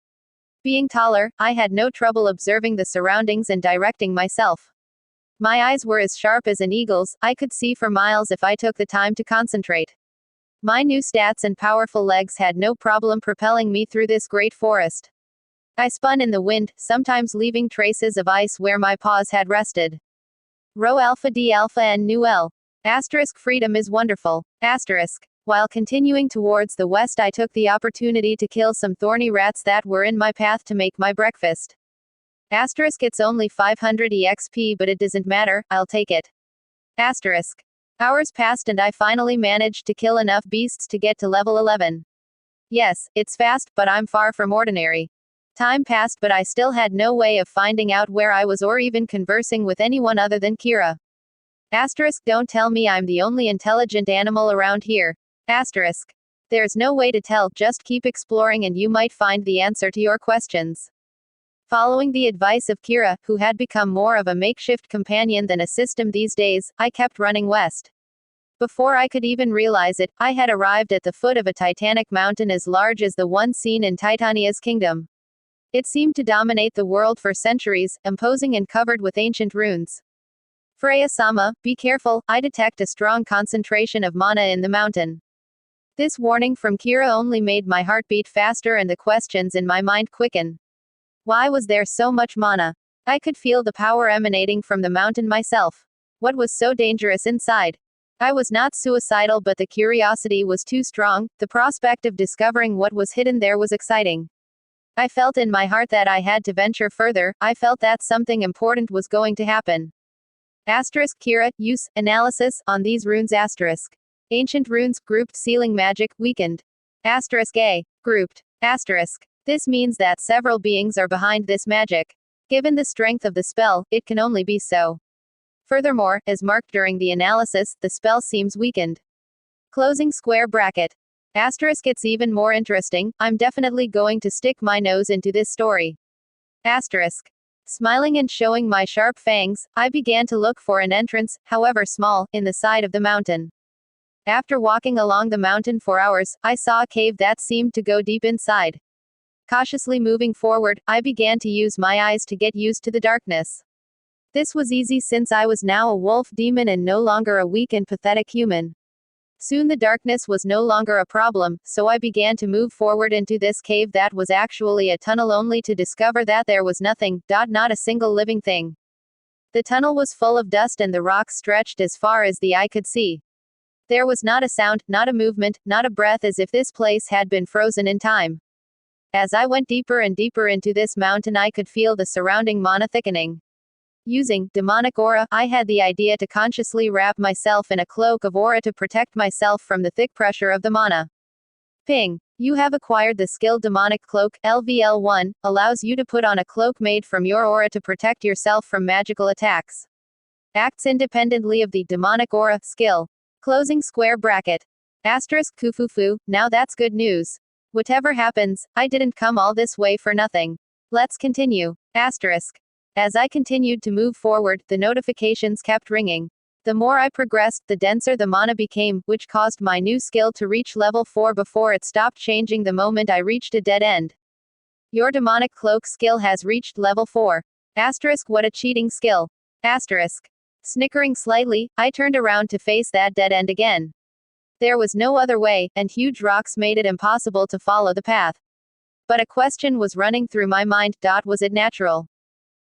Being taller, I had no trouble observing the surroundings and directing myself. My eyes were as sharp as an eagle's, I could see for miles if I took the time to concentrate. My new stats and powerful legs had no problem propelling me through this great forest. I spun in the wind, sometimes leaving traces of ice where my paws had rested. Rho Alpha D Alpha N Nu L. Asterisk. Freedom is wonderful. Asterisk. While continuing towards the west I took the opportunity to kill some thorny rats that were in my path to make my breakfast. Asterisk. It's only 500 EXP but it doesn't matter, I'll take it. Asterisk. Hours passed and I finally managed to kill enough beasts to get to level 11. Yes, it's fast, but I'm far from ordinary. Time passed but I still had no way of finding out where I was or even conversing with anyone other than Kira. Asterisk. Don't tell me I'm the only intelligent animal around here. Asterisk. There's no way to tell, just keep exploring and you might find the answer to your questions. Following the advice of Kira, who had become more of a makeshift companion than a system these days, I kept running west. Before I could even realize it, I had arrived at the foot of a titanic mountain as large as the one seen in Titania's kingdom. It seemed to dominate the world for centuries, imposing and covered with ancient runes. Freya-sama, be careful, I detect a strong concentration of mana in the mountain. This warning from Kira only made my heart beat faster and the questions in my mind quicken. Why was there so much mana? I could feel the power emanating from the mountain myself. What was so dangerous inside? I was not suicidal but the curiosity was too strong, the prospect of discovering what was hidden there was exciting. I felt in my heart that I had to venture further, I felt that something important was going to happen. Asterisk. Kira, use, analysis, on these runes. Asterisk. Ancient runes, grouped ceiling magic, weakened. Asterisk A. Grouped. Asterisk. This means that several beings are behind this magic. Given the strength of the spell, it can only be so. Furthermore, as marked during the analysis, the spell seems weakened. Closing square bracket. Asterisk. It's even more interesting. I'm definitely going to stick my nose into this story. Asterisk. Smiling and showing my sharp fangs, I began to look for an entrance, however small, in the side of the mountain. After walking along the mountain for hours, I saw a cave that seemed to go deep inside. Cautiously moving forward, I began to use my eyes to get used to the darkness. This was easy since I was now a wolf demon and no longer a weak and pathetic human. Soon the darkness was no longer a problem, so I began to move forward into this cave that was actually a tunnel, only to discover that there was nothing, not a single living thing. The tunnel was full of dust and the rocks stretched as far as the eye could see. There was not a sound, not a movement, not a breath, as if this place had been frozen in time. As I went deeper and deeper into this mountain, I could feel the surrounding mana thickening. Using demonic aura, I had the idea to consciously wrap myself in a cloak of aura to protect myself from the thick pressure of the mana. Ping. You have acquired the skill Demonic Cloak. LVL1 allows you to put on a cloak made from your aura to protect yourself from magical attacks. Acts independently of the demonic aura skill. Closing square bracket. Asterisk. Kufufu. Now that's good news. Whatever happens, I didn't come all this way for nothing. Let's continue. Asterisk. As I continued to move forward, the notifications kept ringing. The more I progressed, the denser the mana became, which caused my new skill to reach level 4 before it stopped changing the moment I reached a dead end. Your demonic cloak skill has reached level 4. Asterisk. What a cheating skill. Asterisk. Snickering slightly, I turned around to face that dead end again. There was no other way, and huge rocks made it impossible to follow the path. But a question was running through my mind. Was it natural?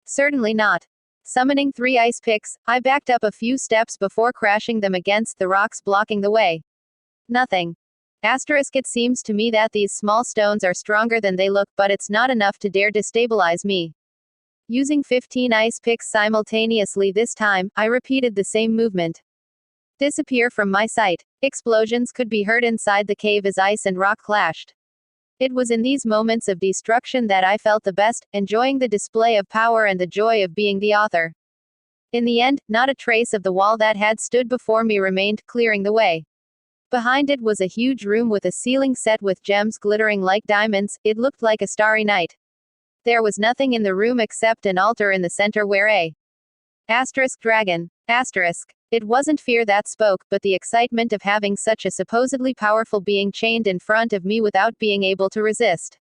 Certainly not. Summoning 3 ice picks, I backed up a few steps before crashing them against the rocks blocking the way. Nothing. Asterisk. It seems to me that these small stones are stronger than they look, but it's not enough to dare destabilize me. Using 15 ice picks simultaneously this time, I repeated the same movement. Disappear from my sight. Explosions could be heard inside the cave as ice and rock clashed. It was in these moments of destruction that I felt the best, enjoying the display of power and the joy of being the author. In the end, not a trace of the wall that had stood before me remained, clearing the way. Behind it was a huge room with a ceiling set with gems glittering like diamonds. It looked like a starry night. There was nothing in the room except an altar in the center where a dragon. It wasn't fear that spoke, but the excitement of having such a supposedly powerful being chained in front of me without being able to resist.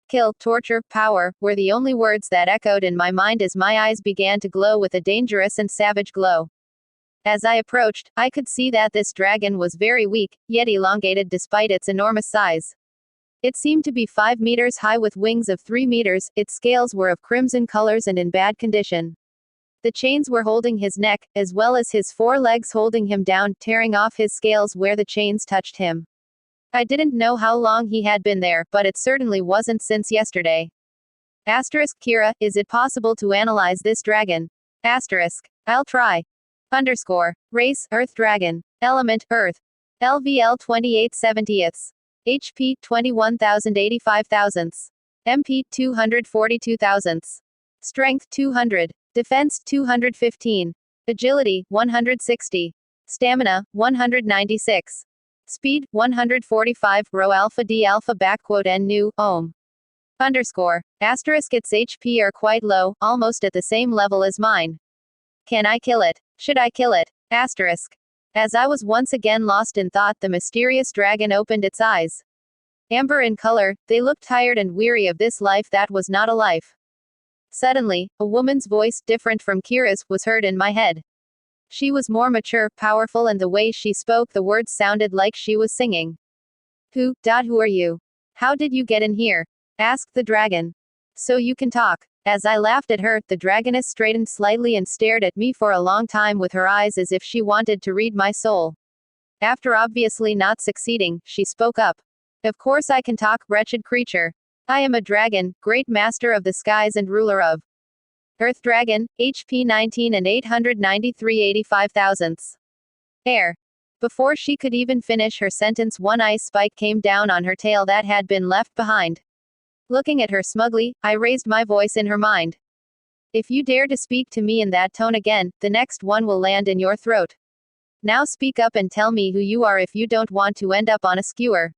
Kill, torture, power, were the only words that echoed in my mind as my eyes began to glow with a dangerous and savage glow. As I approached, I could see that this dragon was very weak, yet elongated despite its enormous size. It seemed to be 5 meters high with wings of 3 meters, its scales were of crimson colors and in bad condition. The chains were holding his neck, as well as his 4 legs holding him down, tearing off his scales where the chains touched him. I didn't know how long he had been there, but it certainly wasn't since yesterday. Kira, is it possible to analyze this dragon? I'll try. Race, Earth Dragon. Element, Earth. LVL 28/70ths. HP, 21,085 thousandths. MP, 242 thousandths. Strength, 200. Defense, 215. Agility, 160. Stamina, 196. Speed, 145. Rho alpha D alpha N nu, ohm. Its HP are quite low, almost at the same level as mine. Can I kill it? Should I kill it? As I was once again lost in thought, the mysterious dragon opened its eyes. Amber in color, they looked tired and weary of this life that was not a life. Suddenly, a woman's voice, different from Kira's, was heard in my head. She was more mature, powerful, and the way she spoke the words sounded like she was singing. Who are you? How did you get in here? Asked the dragon. So you can talk. As I laughed at her, the dragoness straightened slightly and stared at me for a long time with her eyes as if she wanted to read my soul. After obviously not succeeding, she spoke up. Of course I can talk, wretched creature. I am a dragon, great master of the skies and ruler of Earth Dragon, HP 19 and 893/85 thousandths. Air. Before she could even finish her sentence, one ice spike came down on her tail that had been left behind. Looking at her smugly, I raised my voice in her mind. If you dare to speak to me in that tone again, the next one will land in your throat. Now speak up and tell me who you are if you don't want to end up on a skewer.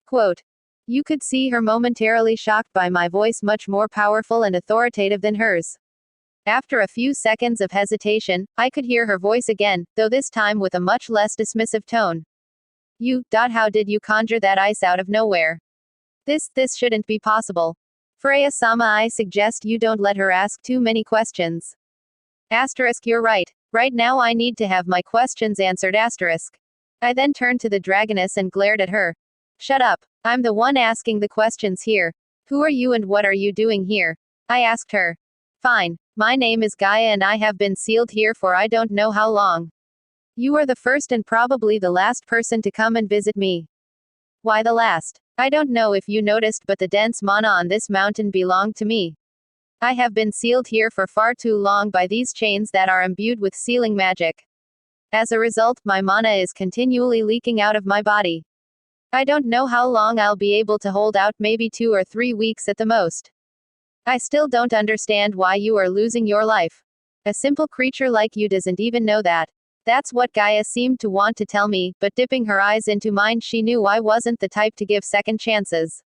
Quote. You could see her momentarily shocked by my voice, much more powerful and authoritative than hers. After a few seconds of hesitation, I could hear her voice again, though this time with a much less dismissive tone. How did you conjure that ice out of nowhere? This shouldn't be possible. Freya-sama, I suggest you don't let her ask too many questions. Asterisk, you're right. Right now I need to have my questions answered. Asterisk. I then turned to the dragoness and glared at her. Shut up. I'm the one asking the questions here. Who are you and what are you doing here? I asked her. Fine. My name is Gaia and I have been sealed here for I don't know how long. You are the first and probably the last person to come and visit me. Why the last? I don't know if you noticed, but the dense mana on this mountain belonged to me. I have been sealed here for far too long by these chains that are imbued with sealing magic. As a result, my mana is continually leaking out of my body. I don't know how long I'll be able to hold out, maybe 2 or 3 weeks at the most. I still don't understand why you are losing your life. A simple creature like you doesn't even know that. That's what Gaia seemed to want to tell me, but dipping her eyes into mine, she knew I wasn't the type to give second chances.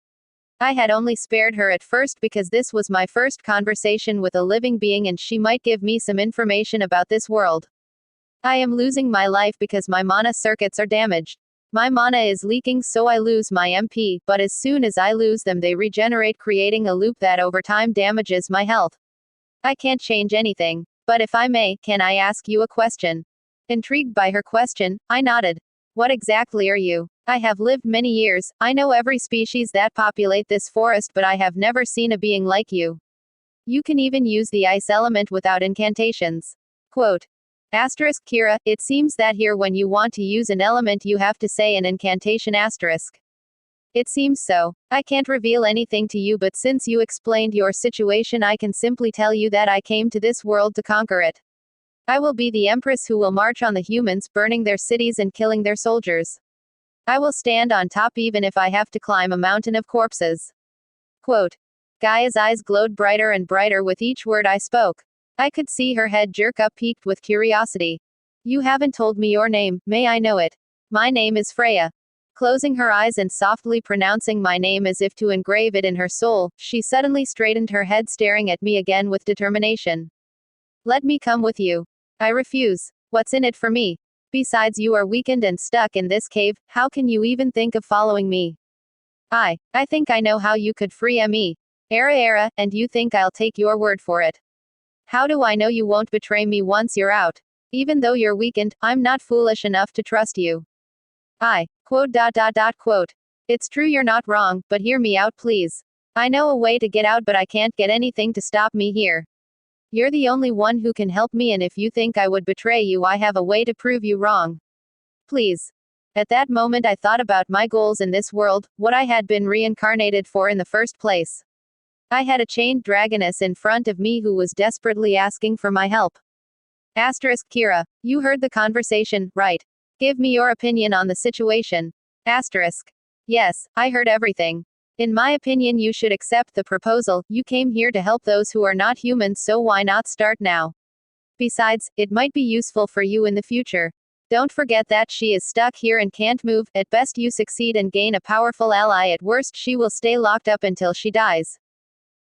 I had only spared her at first because this was my first conversation with a living being and she might give me some information about this world. I am losing my life because my mana circuits are damaged. My mana is leaking, so I lose my MP, but as soon as I lose them they regenerate, creating a loop that over time damages my health. I can't change anything. But if I may, can I ask you a question? Intrigued by her question, I nodded. What exactly are you? I have lived many years, I know every species that populate this forest, but I have never seen a being like you. You can even use the ice element without incantations. Quote. Asterisk, Kira, it seems that here when you want to use an element you have to say an incantation. Asterisk. It seems so. I can't reveal anything to you, but since you explained your situation I can simply tell you that I came to this world to conquer it. I will be the Empress who will march on the humans, burning their cities and killing their soldiers. I will stand on top even if I have to climb a mountain of corpses. Quote. Gaia's eyes glowed brighter and brighter with each word I spoke. I could see her head jerk up, piqued with curiosity. You haven't told me your name, may I know it? My name is Freya. Closing her eyes and softly pronouncing my name as if to engrave it in her soul, she suddenly straightened her head, staring at me again with determination. Let me come with you. I refuse. What's in it for me? Besides, you are weakened and stuck in this cave, how can you even think of following me? I think I know how you could free me. Era, and you think I'll take your word for it? How do I know you won't betray me once you're out? Even though you're weakened, I'm not foolish enough to trust you. Quote. It's true, you're not wrong, but hear me out please. I know a way to get out, but I can't get anything to stop me here. You're the only one who can help me, and if you think I would betray you, I have a way to prove you wrong. Please. At that moment I thought about my goals in this world, what I had been reincarnated for in the first place. I had a chained dragoness in front of me who was desperately asking for my help. Asterisk, Kira, you heard the conversation, right? Give me your opinion on the situation. Asterisk. Yes, I heard everything. In my opinion, you should accept the proposal. You came here to help those who are not humans, so why not start now? Besides, it might be useful for you in the future. Don't forget that she is stuck here and can't move. At best you succeed and gain a powerful ally, at worst she will stay locked up until she dies.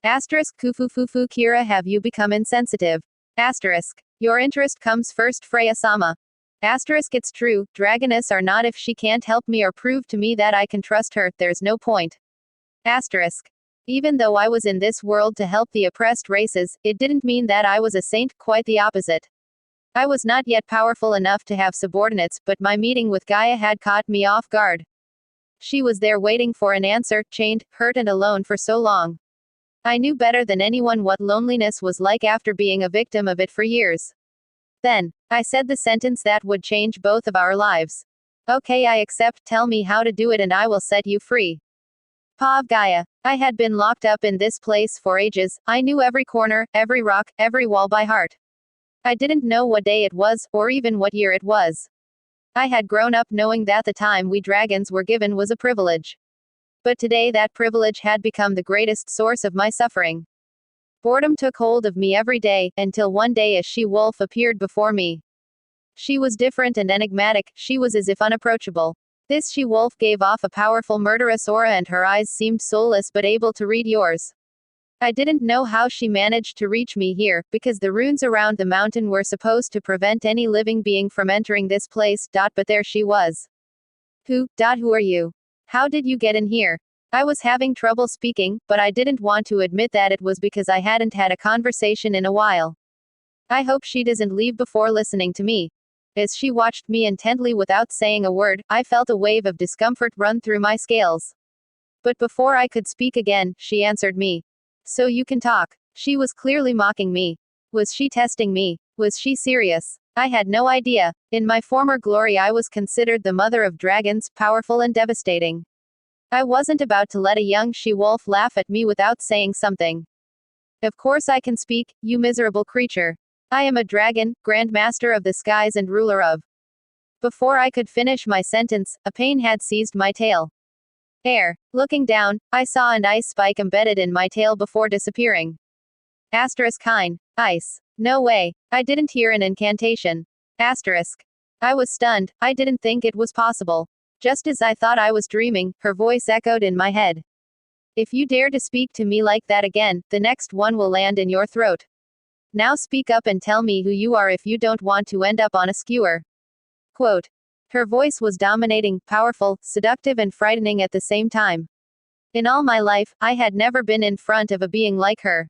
Asterisk, Kufufufu, Kira, have you become insensitive? Asterisk. Your interest comes first, Freya-sama. Asterisk, it's true, dragoness or not, if she can't help me or prove to me that I can trust her, there's no point. Asterisk. Even though I was in this world to help the oppressed races, it didn't mean that I was a saint, quite the opposite. I was not yet powerful enough to have subordinates, but my meeting with Gaia had caught me off guard. She was there waiting for an answer, chained, hurt and alone for so long. I knew better than anyone what loneliness was like after being a victim of it for years. Then, I said the sentence that would change both of our lives. Okay, I accept, tell me how to do it and I will set you free. Paw of Gaia. I had been locked up in this place for ages, I knew every corner, every rock, every wall by heart. I didn't know what day it was, or even what year it was. I had grown up knowing that the time we dragons were given was a privilege. But today that privilege had become the greatest source of my suffering. Boredom took hold of me every day, until one day a she-wolf appeared before me. She was different and enigmatic, she was as if unapproachable. This she-wolf gave off a powerful murderous aura and her eyes seemed soulless but able to read yours. I didn't know how she managed to reach me here, because the runes around the mountain were supposed to prevent any living being from entering this place, but there she was. Who are you? How did you get in here? I was having trouble speaking, but I didn't want to admit that it was because I hadn't had a conversation in a while. I hope she doesn't leave before listening to me. As she watched me intently without saying a word, I felt a wave of discomfort run through my scales. But before I could speak again, she answered me. So you can talk. She was clearly mocking me. Was she testing me? Was she serious? I had no idea. In my former glory I was considered the mother of dragons, powerful and devastating. I wasn't about to let a young she-wolf laugh at me without saying something. Of course I can speak, you miserable creature. I am a dragon, Grand Master of the skies and ruler of. Before I could finish my sentence, a pain had seized my tail. Looking down, I saw an ice spike embedded in my tail before disappearing. Hein. Ice. No way. I didn't hear an incantation. I was stunned, I didn't think it was possible. Just as I thought I was dreaming, her voice echoed in my head. If you dare to speak to me like that again, the next one will land in your throat. Now speak up and tell me who you are if you don't want to end up on a skewer. Quote. Her voice was dominating, powerful, seductive and frightening at the same time. In all my life, I had never been in front of a being like her.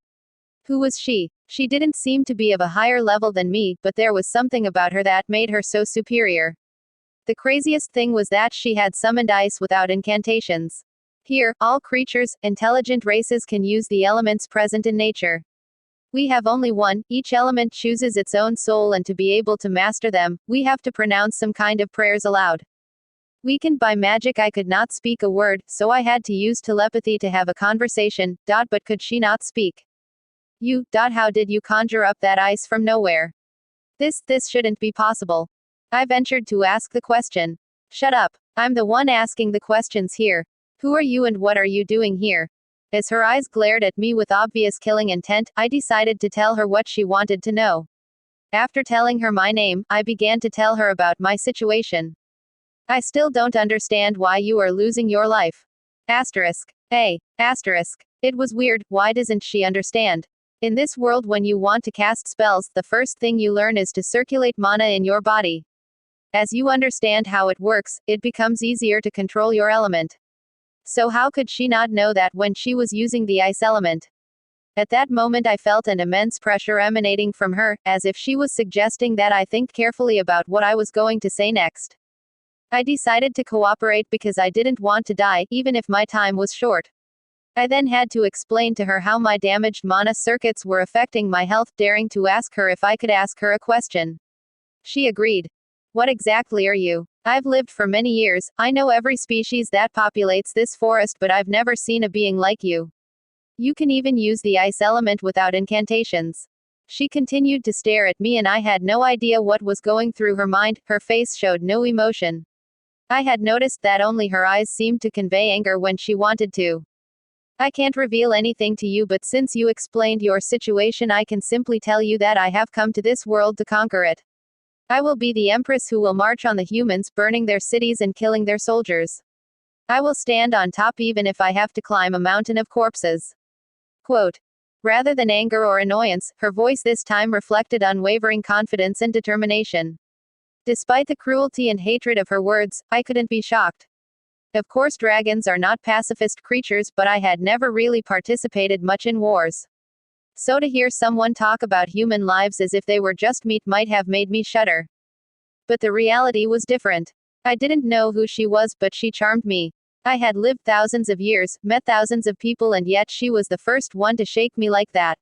Who was she? She didn't seem to be of a higher level than me, but there was something about her that made her so superior. The craziest thing was that she had summoned ice without incantations. Here, all creatures, intelligent races can use the elements present in nature. We have only one, each element chooses its own soul, and to be able to master them, we have to pronounce some kind of prayers aloud. Weakened by magic, I could not speak a word, so I had to use telepathy to have a conversation, but could she not speak? How did you conjure up that ice from nowhere? This shouldn't be possible. I ventured to ask the question. Shut up. I'm the one asking the questions here. Who are you and what are you doing here? As her eyes glared at me with obvious killing intent, I decided to tell her what she wanted to know. After telling her my name, I began to tell her about my situation. I still don't understand why you are losing your life. It was weird, why doesn't she understand? In this world, when you want to cast spells, the first thing you learn is to circulate mana in your body. As you understand how it works, it becomes easier to control your element. So how could she not know that when she was using the ice element? At that moment I felt an immense pressure emanating from her, as if she was suggesting that I think carefully about what I was going to say next. I decided to cooperate because I didn't want to die, even if my time was short. I then had to explain to her how my damaged mana circuits were affecting my health, daring to ask her if I could ask her a question. She agreed. What exactly are you? I've lived for many years, I know every species that populates this forest, but I've never seen a being like you. You can even use the ice element without incantations. She continued to stare at me and I had no idea what was going through her mind, her face showed no emotion. I had noticed that only her eyes seemed to convey anger when she wanted to. I can't reveal anything to you, but since you explained your situation, I can simply tell you that I have come to this world to conquer it. I will be the Empress who will march on the humans, burning their cities and killing their soldiers. I will stand on top even if I have to climb a mountain of corpses. Quote. Rather than anger or annoyance, her voice this time reflected unwavering confidence and determination. Despite the cruelty and hatred of her words, I couldn't be shocked. Of course, dragons are not pacifist creatures, but I had never really participated much in wars. So to hear someone talk about human lives as if they were just meat might have made me shudder. But the reality was different. I didn't know who she was, but she charmed me. I had lived thousands of years, met thousands of people, and yet she was the first one to shake me like that.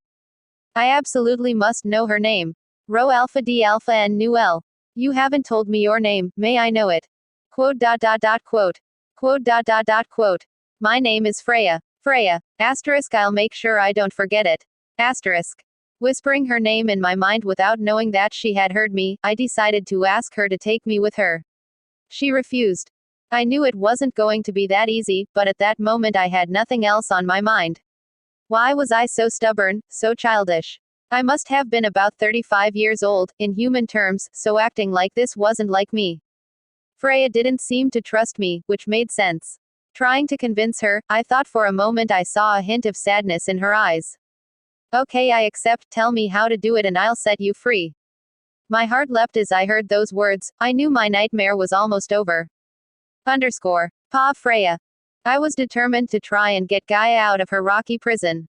I absolutely must know her name. Rho Alpha D Alpha N Nu L. You haven't told me your name, may I know it? Quote. Quote. My name is Freya. I'll make sure I don't forget it. Whispering her name in my mind without knowing that she had heard me, I decided to ask her to take me with her. She refused. I knew it wasn't going to be that easy, but at that moment I had nothing else on my mind. Why was I so stubborn, so childish? I must have been about 35 years old, in human terms, so acting like this wasn't like me. Freya didn't seem to trust me, which made sense. Trying to convince her, I thought for a moment I saw a hint of sadness in her eyes. Okay, I accept, tell me how to do it and I'll set you free. My heart leapt as I heard those words. I knew my nightmare was almost over. Pa Freya. I was determined to try and get Gaia out of her rocky prison.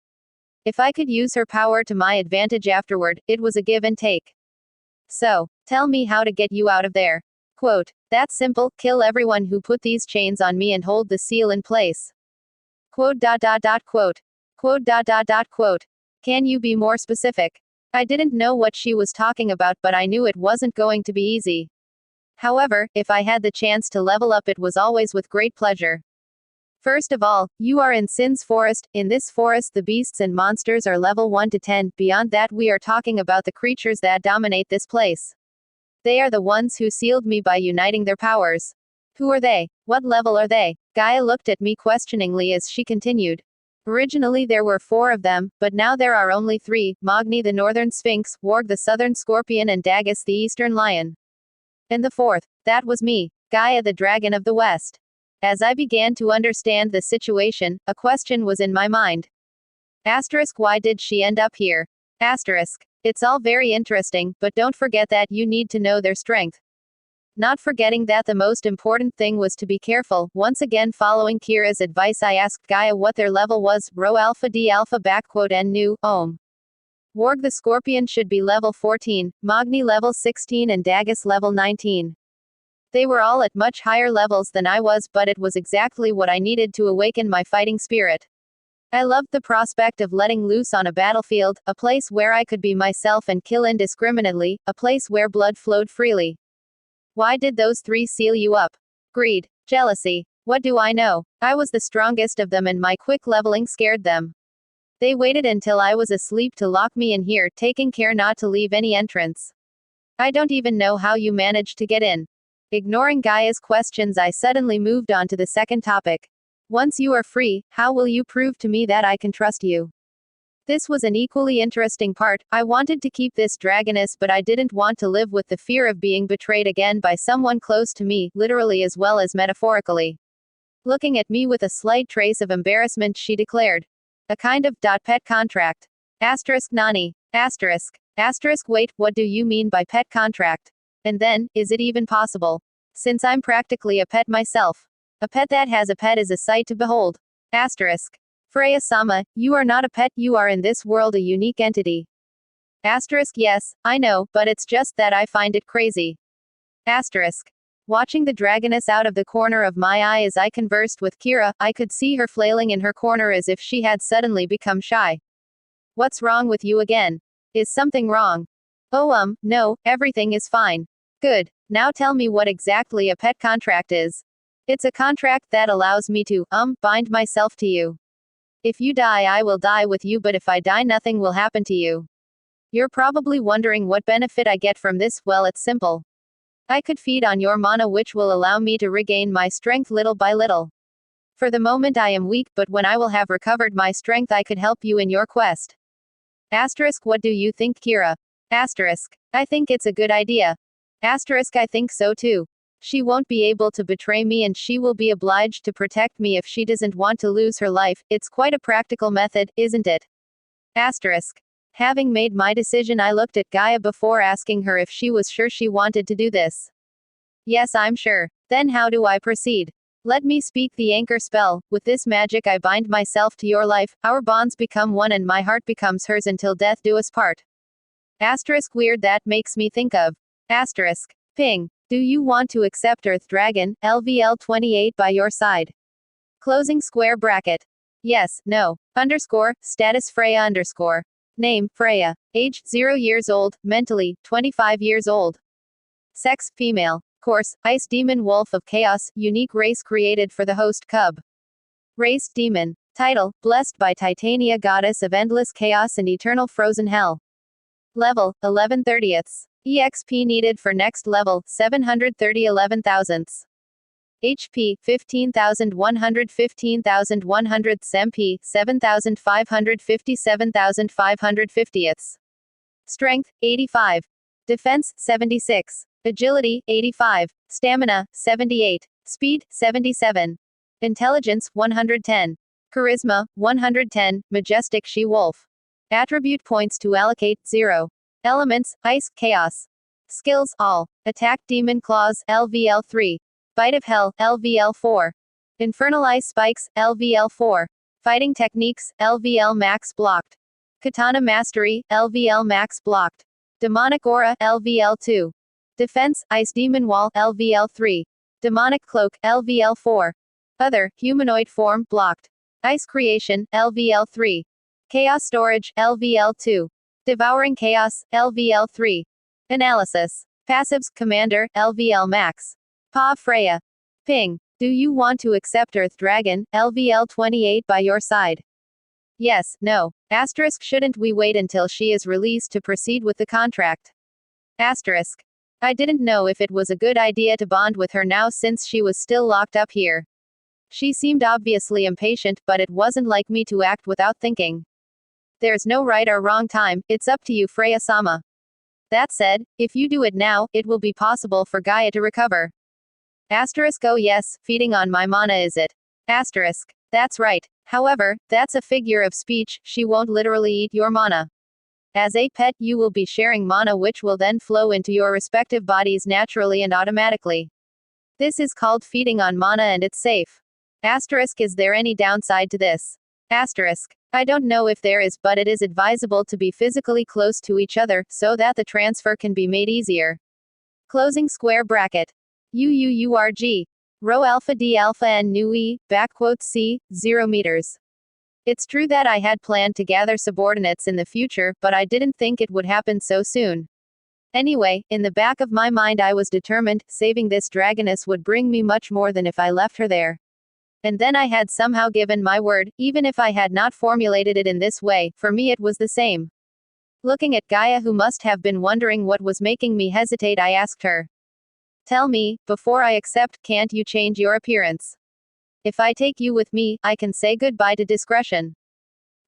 If I could use her power to my advantage afterward, it was a give and take. So, tell me how to get you out of there. Quote, that's simple, kill everyone who put these chains on me and hold the seal in place. Quote. Quote. Quote. Can you be more specific? I didn't know what she was talking about, but I knew it wasn't going to be easy. However, if I had the chance to level up, it was always with great pleasure. First of all, you are in Sin's forest. In this forest, the beasts and monsters are level 1 to 10. Beyond that, we are talking about the creatures that dominate this place. They are the ones who sealed me by uniting their powers. Who are they? What level are they? Gaia looked at me questioningly as she continued. Originally there were 4 of them, but now there are only 3, Magni the northern sphinx, Warg the southern scorpion and Dagus the eastern lion. And the 4th, that was me, Gaia the dragon of the west. As I began to understand the situation, a question was in my mind. Asterisk, why did she end up here? Asterisk. It's all very interesting, but don't forget that you need to know their strength. Not forgetting that the most important thing was to be careful. Once again, following Kira's advice, I asked Gaia what their level was. Rho alpha D alpha backquote N nu, ohm. Warg the scorpion should be level 14, Magni level 16 and Dagus level 19. They were all at much higher levels than I was, but it was exactly what I needed to awaken my fighting spirit. I loved the prospect of letting loose on a battlefield, a place where I could be myself and kill indiscriminately, a place where blood flowed freely. Why did those 3 seal you up? Greed. Jealousy. What do I know? I was the strongest of them and my quick leveling scared them. They waited until I was asleep to lock me in here, taking care not to leave any entrance. I don't even know how you managed to get in. Ignoring Gaia's questions, I suddenly moved on to the second topic. Once you are free, how will you prove to me that I can trust you? This was an equally interesting part. I wanted to keep this dragoness, but I didn't want to live with the fear of being betrayed again by someone close to me, literally as well as metaphorically. Looking at me with a slight trace of embarrassment, she declared. A kind of pet contract. Asterisk Nani. Asterisk. Asterisk wait, what do you mean by pet contract? And then, is it even possible? Since I'm practically a pet myself. A pet that has a pet is a sight to behold. Asterisk. Freya-sama, you are not a pet, you are in this world a unique entity. Asterisk yes, I know, but it's just that I find it crazy. Asterisk. Watching the dragoness out of the corner of my eye as I conversed with Kira, I could see her flailing in her corner as if she had suddenly become shy. What's wrong with you again? Is something wrong? Oh no, everything is fine. Good. Now tell me what exactly a pet contract is. It's a contract that allows me to, bind myself to you. If you die, I will die with you, but if I die, nothing will happen to you. You're probably wondering what benefit I get from this. Well, it's simple. I could feed on your mana, which will allow me to regain my strength little by little. For the moment I am weak, but when I will have recovered my strength, I could help you in your quest. Asterisk, what do you think, Kira? Asterisk. I think it's a good idea. Asterisk, I think so too. She won't be able to betray me and she will be obliged to protect me if she doesn't want to lose her life. It's quite a practical method, isn't it? Asterisk. Having made my decision, I looked at Gaia before asking her if she was sure she wanted to do this. Yes, I'm sure. Then how do I proceed? Let me speak the anchor spell. With this magic I bind myself to your life, our bonds become one and my heart becomes hers until death do us part. Asterisk weird, that makes me think of. Asterisk. Ping. Do you want to accept Earth Dragon, LVL 28 by your side? Closing square bracket. Yes, no. Underscore, status Freya underscore. Name, Freya. Age, 0 years old, mentally, 25 years old. Sex, female. Course, Ice Demon Wolf of Chaos, unique race created for the host cub. Race, Demon. Title, Blessed by Titania, Goddess of Endless Chaos and Eternal Frozen Hell. Level, 11/30. EXP needed for next level, 730 11,000. HP 15,100, 15,100, MP 7,550, 7,550. Strength 85. Defense 76. Agility 85. Stamina 78. Speed 77. Intelligence 110. Charisma 110. Majestic she-wolf. Attribute points to allocate 0. Elements: ice, chaos. Skills: all. Attack: demon claws, LVL 3. Bite of hell, LVL 4. Infernal ice spikes, LVL 4. Fighting techniques, LVL max blocked. Katana mastery, LVL max blocked. Demonic aura, LVL 2. Defense: ice demon wall, LVL 3. Demonic cloak, LVL 4. Other, humanoid form, blocked. Ice creation, LVL 3. Chaos storage, LVL 2. Devouring chaos, LVL 3. Analysis. Passives: Commander, LVL max. Pa Freya. Ping. Do you want to accept Earth Dragon, LVL 28 by your side? Yes, no. Asterisk. Shouldn't we wait until she is released to proceed with the contract? Asterisk. I didn't know if it was a good idea to bond with her now since she was still locked up here. She seemed obviously impatient, but it wasn't like me to act without thinking. There's no right or wrong time, it's up to you, Freya-sama. That said, if you do it now, it will be possible for Gaia to recover. Asterisk. Oh yes, feeding on my mana is it? Asterisk. That's right. However, that's a figure of speech, she won't literally eat your mana. As a pet, you will be sharing mana which will then flow into your respective bodies naturally and automatically. This is called feeding on mana and it's safe. Asterisk. Is there any downside to this? Asterisk. I don't know if there is, but it is advisable to be physically close to each other, so that the transfer can be made easier. Closing square bracket. UUURG. Rho alpha D alpha N nu E, backquote C, 0 meters. It's true that I had planned to gather subordinates in the future, but I didn't think it would happen so soon. Anyway, in the back of my mind I was determined, saving this dragoness would bring me much more than if I left her there. And then I had somehow given my word, even if I had not formulated it in this way, for me it was the same. Looking at Gaia, who must have been wondering what was making me hesitate, I asked her. Tell me, before I accept, can't you change your appearance? If I take you with me, I can say goodbye to discretion.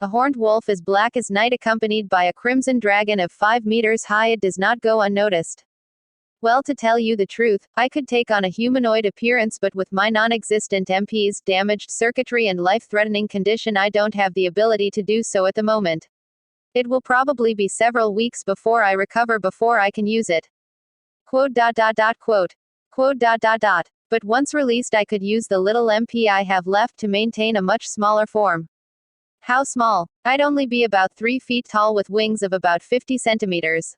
A horned wolf is black as night accompanied by a crimson dragon of 5 meters high. It does not go unnoticed. Well, to tell you the truth, I could take on a humanoid appearance, but with my non-existent MPs, damaged circuitry and life-threatening condition, I don't have the ability to do so at the moment. It will probably be several weeks before I recover before I can use it. Quote. But once released I could use the little MP I have left to maintain a much smaller form. How small? I'd only be about 3 feet tall with wings of about 50 centimeters.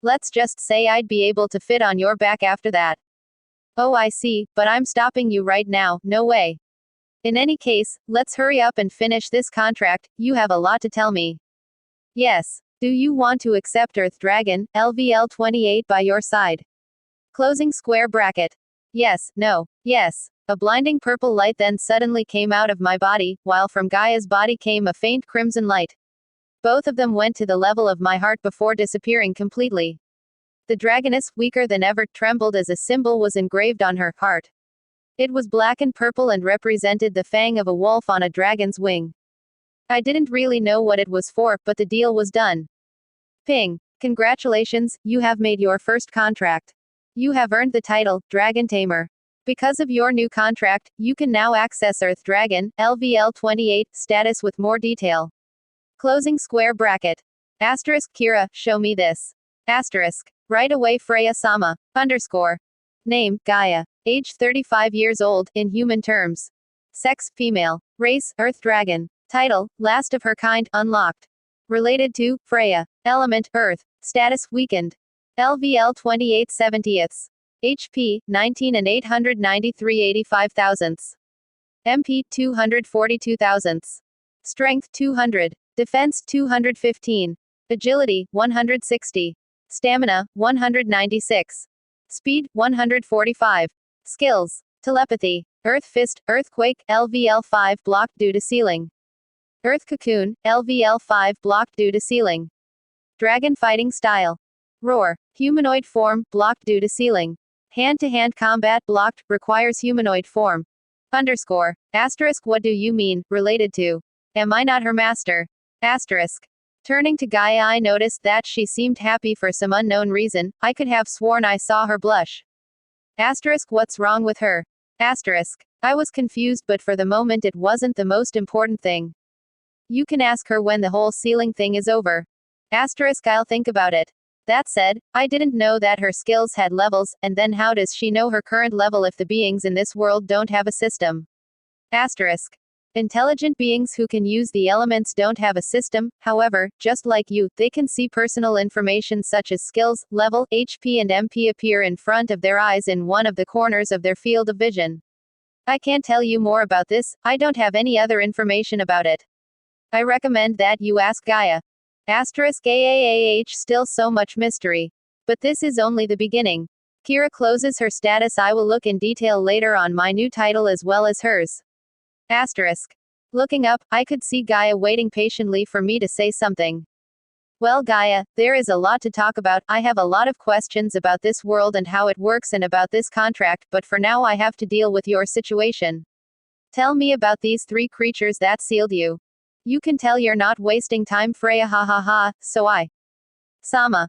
Let's just say I'd be able to fit on your back after that. Oh, I see, but I'm stopping you right now, no way. In any case, let's hurry up and finish this contract, you have a lot to tell me. Yes. Do you want to accept Earth Dragon, LVL 28 by your side? Closing square bracket. Yes, no, yes. A blinding purple light then suddenly came out of my body, while from Gaia's body came a faint crimson light. Both of them went to the level of my heart before disappearing completely. The dragoness, weaker than ever, trembled as a symbol was engraved on her heart. It was black and purple and represented the fang of a wolf on a dragon's wing. I didn't really know what it was for, but the deal was done. Ping. Congratulations, you have made your first contract. You have earned the title, Dragon Tamer. Because of your new contract, you can now access Earth Dragon, LVL 28, status with more detail. Closing square bracket. Asterisk. Kira, show me this. Asterisk. Right away, Freya-sama. Underscore. Name, Gaia. Age 35 years old, in human terms. Sex, female. Race, Earth Dragon. Title, last of her kind, unlocked. Related to, Freya. Element, Earth. Status, weakened. LVL 28 70ths. HP, 19 and 893 85 thousandths. MP, 242 thousandths. Strength, 200. Defense, 215. Agility, 160. Stamina, 196. Speed, 145. Skills. Telepathy. Earth Fist, Earthquake, LVL 5 blocked due to ceiling. Earth Cocoon, LVL 5 blocked due to ceiling. Dragon Fighting Style. Roar. Humanoid form, blocked due to ceiling. Hand-to-hand combat blocked, requires humanoid form. Underscore. Asterisk what do you mean, related to? Am I not her master? Asterisk. Turning to Gaia, I noticed that she seemed happy for some unknown reason. I could have sworn I saw her blush. Asterisk what's wrong with her? Asterisk. I was confused, but for the moment it wasn't the most important thing. You can ask her when the whole ceiling thing is over. Asterisk I'll think about it. That said, I didn't know that her skills had levels, and then how does she know her current level if the beings in this world don't have a system? Asterisk. Intelligent beings who can use the elements don't have a system, however, just like you, they can see personal information such as skills, level, HP and MP appear in front of their eyes in one of the corners of their field of vision. I can't tell you more about this, I don't have any other information about it. I recommend that you ask Gaia. Asterisk AAAH still so much mystery. But this is only the beginning. Kira closes her status. I will look in detail later on my new title as well as hers. Asterisk. Looking up, I could see Gaia waiting patiently for me to say something. Well Gaia, there is a lot to talk about. I have a lot of questions about this world and how it works and about this contract, but for now I have to deal with your situation. Tell me about these 3 creatures that sealed you. You can tell you're not wasting time, Freya, ha ha ha, so I. Sama.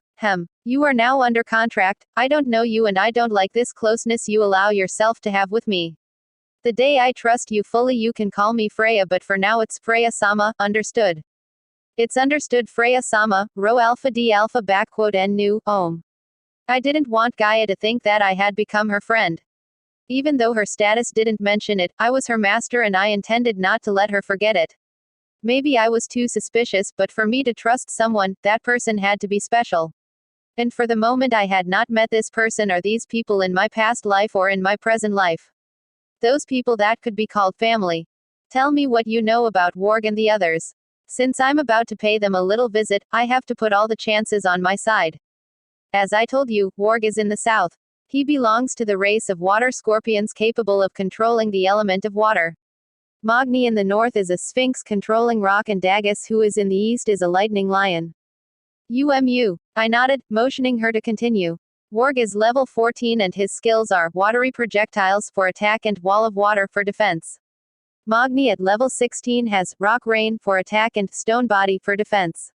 You are now under contract, I don't know you and I don't like this closeness you allow yourself to have with me. The day I trust you fully you can call me Freya, but for now it's Freya Sama, understood? It's understood Freya Sama, Rho Alpha D Alpha _ N Nu, Om. I didn't want Gaia to think that I had become her friend. Even though her status didn't mention it, I was her master and I intended not to let her forget it. Maybe I was too suspicious, but for me to trust someone, that person had to be special. And for the moment I had not met this person or these people in my past life or in my present life. Those people that could be called family. Tell me what you know about Warg and the others. Since I'm about to pay them a little visit, I have to put all the chances on my side. As I told you, Warg is in the south. He belongs to the race of water scorpions capable of controlling the element of water. Magni in the north is a sphinx controlling rock and Dagus who is in the east is a lightning lion. I nodded, motioning her to continue. Warg is level 14 and his skills are watery projectiles for attack and wall of water for defense. Magni at level 16 has rock rain for attack and stone body for defense.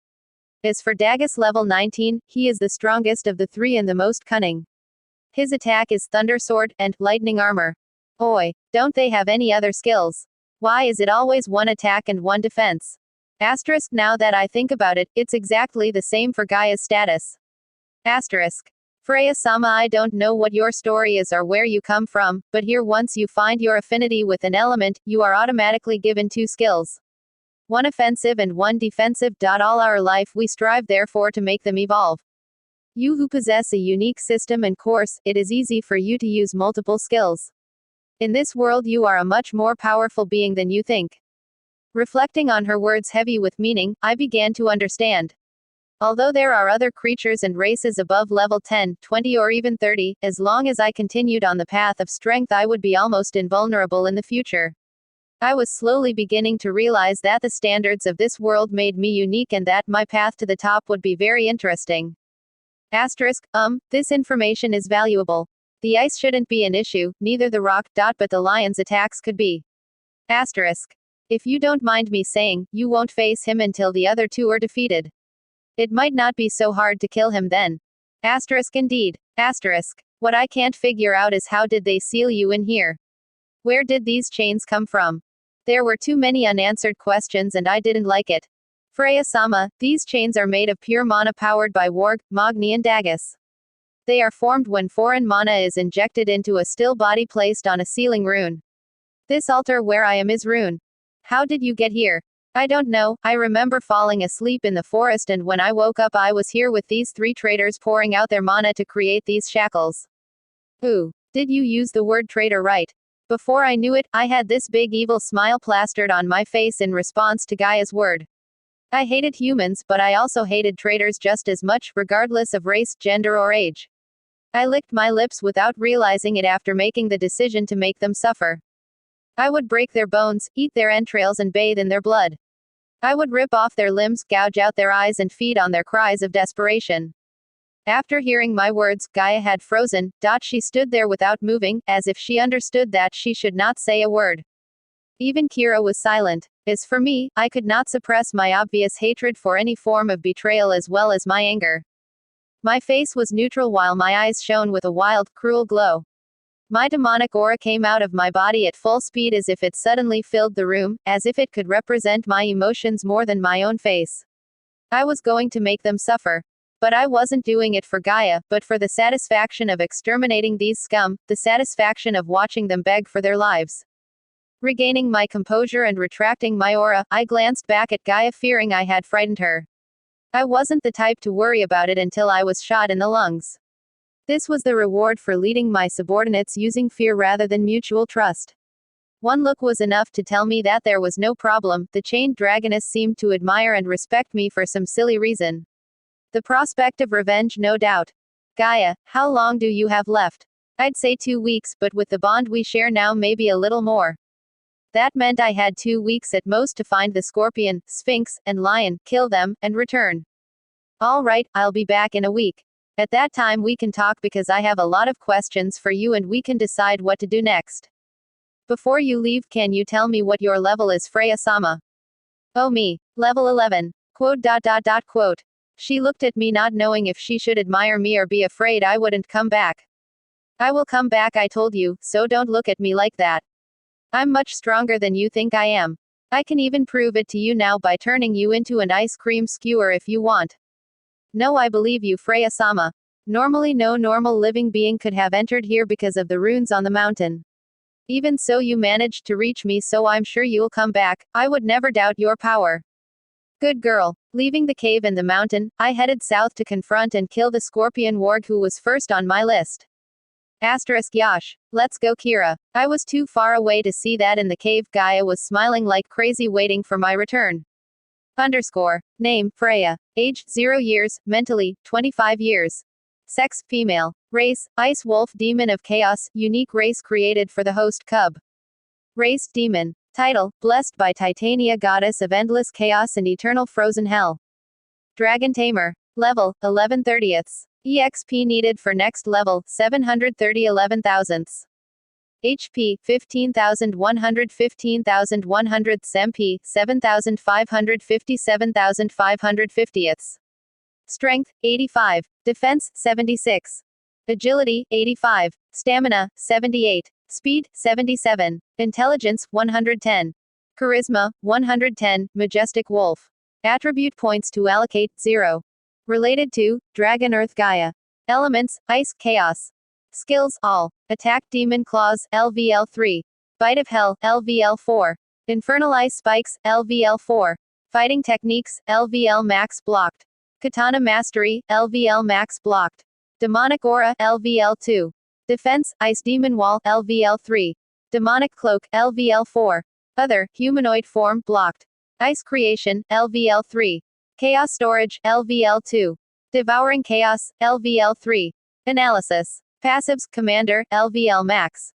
As for Dagus level 19, he is the strongest of the 3 and the most cunning. His attack is thunder sword and lightning armor. Oi, don't they have any other skills? Why is it always 1 attack and 1 defense? Asterisk now that I think about it, it's exactly the same for Gaia's status. Asterisk. Freya Sama, I don't know what your story is or where you come from, but here once you find your affinity with an element, you are automatically given 2 skills. 1 offensive and 1 defensive. All our life we strive therefore to make them evolve. You who possess a unique system and course, it is easy for you to use multiple skills. In this world you are a much more powerful being than you think. Reflecting on her words heavy with meaning, I began to understand. Although there are other creatures and races above level 10, 20 or even 30, as long as I continued on the path of strength I would be almost invulnerable in the future. I was slowly beginning to realize that the standards of this world made me unique and that my path to the top would be very interesting. Asterisk, this information is valuable. The ice shouldn't be an issue, neither the rock, but the lion's attacks could be. Asterisk. If you don't mind me saying, you won't face him until the other 2 are defeated. It might not be so hard to kill him then. Asterisk indeed. Asterisk. What I can't figure out is how did they seal you in here? Where did these chains come from? There were too many unanswered questions and I didn't like it. Freya Sama, these chains are made of pure mana powered by Warg, Magni and Dagus. They are formed when foreign mana is injected into a still body placed on a sealing rune. This altar where I am is rune. How did you get here? I don't know, I remember falling asleep in the forest and when I woke up I was here with these 3 traders pouring out their mana to create these shackles. Ooh, did you use the word traitor right? Before I knew it, I had this big evil smile plastered on my face in response to Gaia's word. I hated humans, but I also hated traitors just as much, regardless of race, gender or age. I licked my lips without realizing it after making the decision to make them suffer. I would break their bones, eat their entrails and bathe in their blood. I would rip off their limbs, gouge out their eyes and feed on their cries of desperation. After hearing my words, Gaia had frozen. She stood there without moving, as if she understood that she should not say a word. Even Kira was silent. As for me, I could not suppress my obvious hatred for any form of betrayal as well as my anger. My face was neutral while my eyes shone with a wild, cruel glow. My demonic aura came out of my body at full speed as if it suddenly filled the room, as if it could represent my emotions more than my own face. I was going to make them suffer. But I wasn't doing it for Gaia, but for the satisfaction of exterminating these scum, the satisfaction of watching them beg for their lives. Regaining my composure and retracting my aura, I glanced back at Gaia, fearing I had frightened her. I wasn't the type to worry about it until I was shot in the lungs. This was the reward for leading my subordinates using fear rather than mutual trust. One look was enough to tell me that there was no problem. The chained dragoness seemed to admire and respect me for some silly reason. The prospect of revenge, no doubt. Gaia, how long do you have left? I'd say 2 weeks, but with the bond we share now, maybe a little more. That meant I had 2 weeks at most to find the scorpion, sphinx, and lion, kill them, and return. All right, I'll be back in a week. At that time we can talk because I have a lot of questions for you and we can decide what to do next. Before you leave, can you tell me what your level is, Freya-sama? Oh me. Level 11. Quote. She looked at me, not knowing if she should admire me or be afraid I wouldn't come back. I will come back, I told you, so don't look at me like that. I'm much stronger than you think I am. I can even prove it to you now by turning you into an ice cream skewer if you want. No, I believe you, Freya-sama. Normally no normal living being could have entered here because of the runes on the mountain. Even so, you managed to reach me, so I'm sure you'll come back. I would never doubt your power. Good girl. Leaving the cave and the mountain, I headed south to confront and kill the scorpion warg who was first on my list. Yash. Let's go, Kira. I was too far away to see that in the cave. Gaia was smiling like crazy, waiting for my return. Name, Freya. Age, 0 years. Mentally, 25 years. Sex, female. Race, Ice Wolf Demon of Chaos, unique race created for the host cub. Race, Demon. Title, Blessed by Titania, Goddess of Endless Chaos and Eternal Frozen Hell. Dragon Tamer. Level, 11/30. EXP needed for next level, 730 11,000ths. HP, 15,100 15,100 MP, 7,550 7,550ths. Strength, 85. Defense, 76. Agility, 85. Stamina, 78. Speed, 77. Intelligence, 110. Charisma, 110. Majestic Wolf. Attribute points to allocate, 0. Related to, Dragon Earth Gaia. Elements, Ice, Chaos. Skills, all. Attack Demon Claws, LVL 3. Bite of Hell, LVL 4. Infernal Ice Spikes, LVL 4. Fighting Techniques, LVL Max Blocked. Katana Mastery, LVL Max Blocked. Demonic Aura, LVL 2. Defense, Ice Demon Wall, LVL 3. Demonic Cloak, LVL 4. Other, Humanoid Form, Blocked. Ice Creation, LVL 3. Chaos Storage, LVL 2. Devouring Chaos, LVL 3. Analysis. Passives, Commander, LVL Max.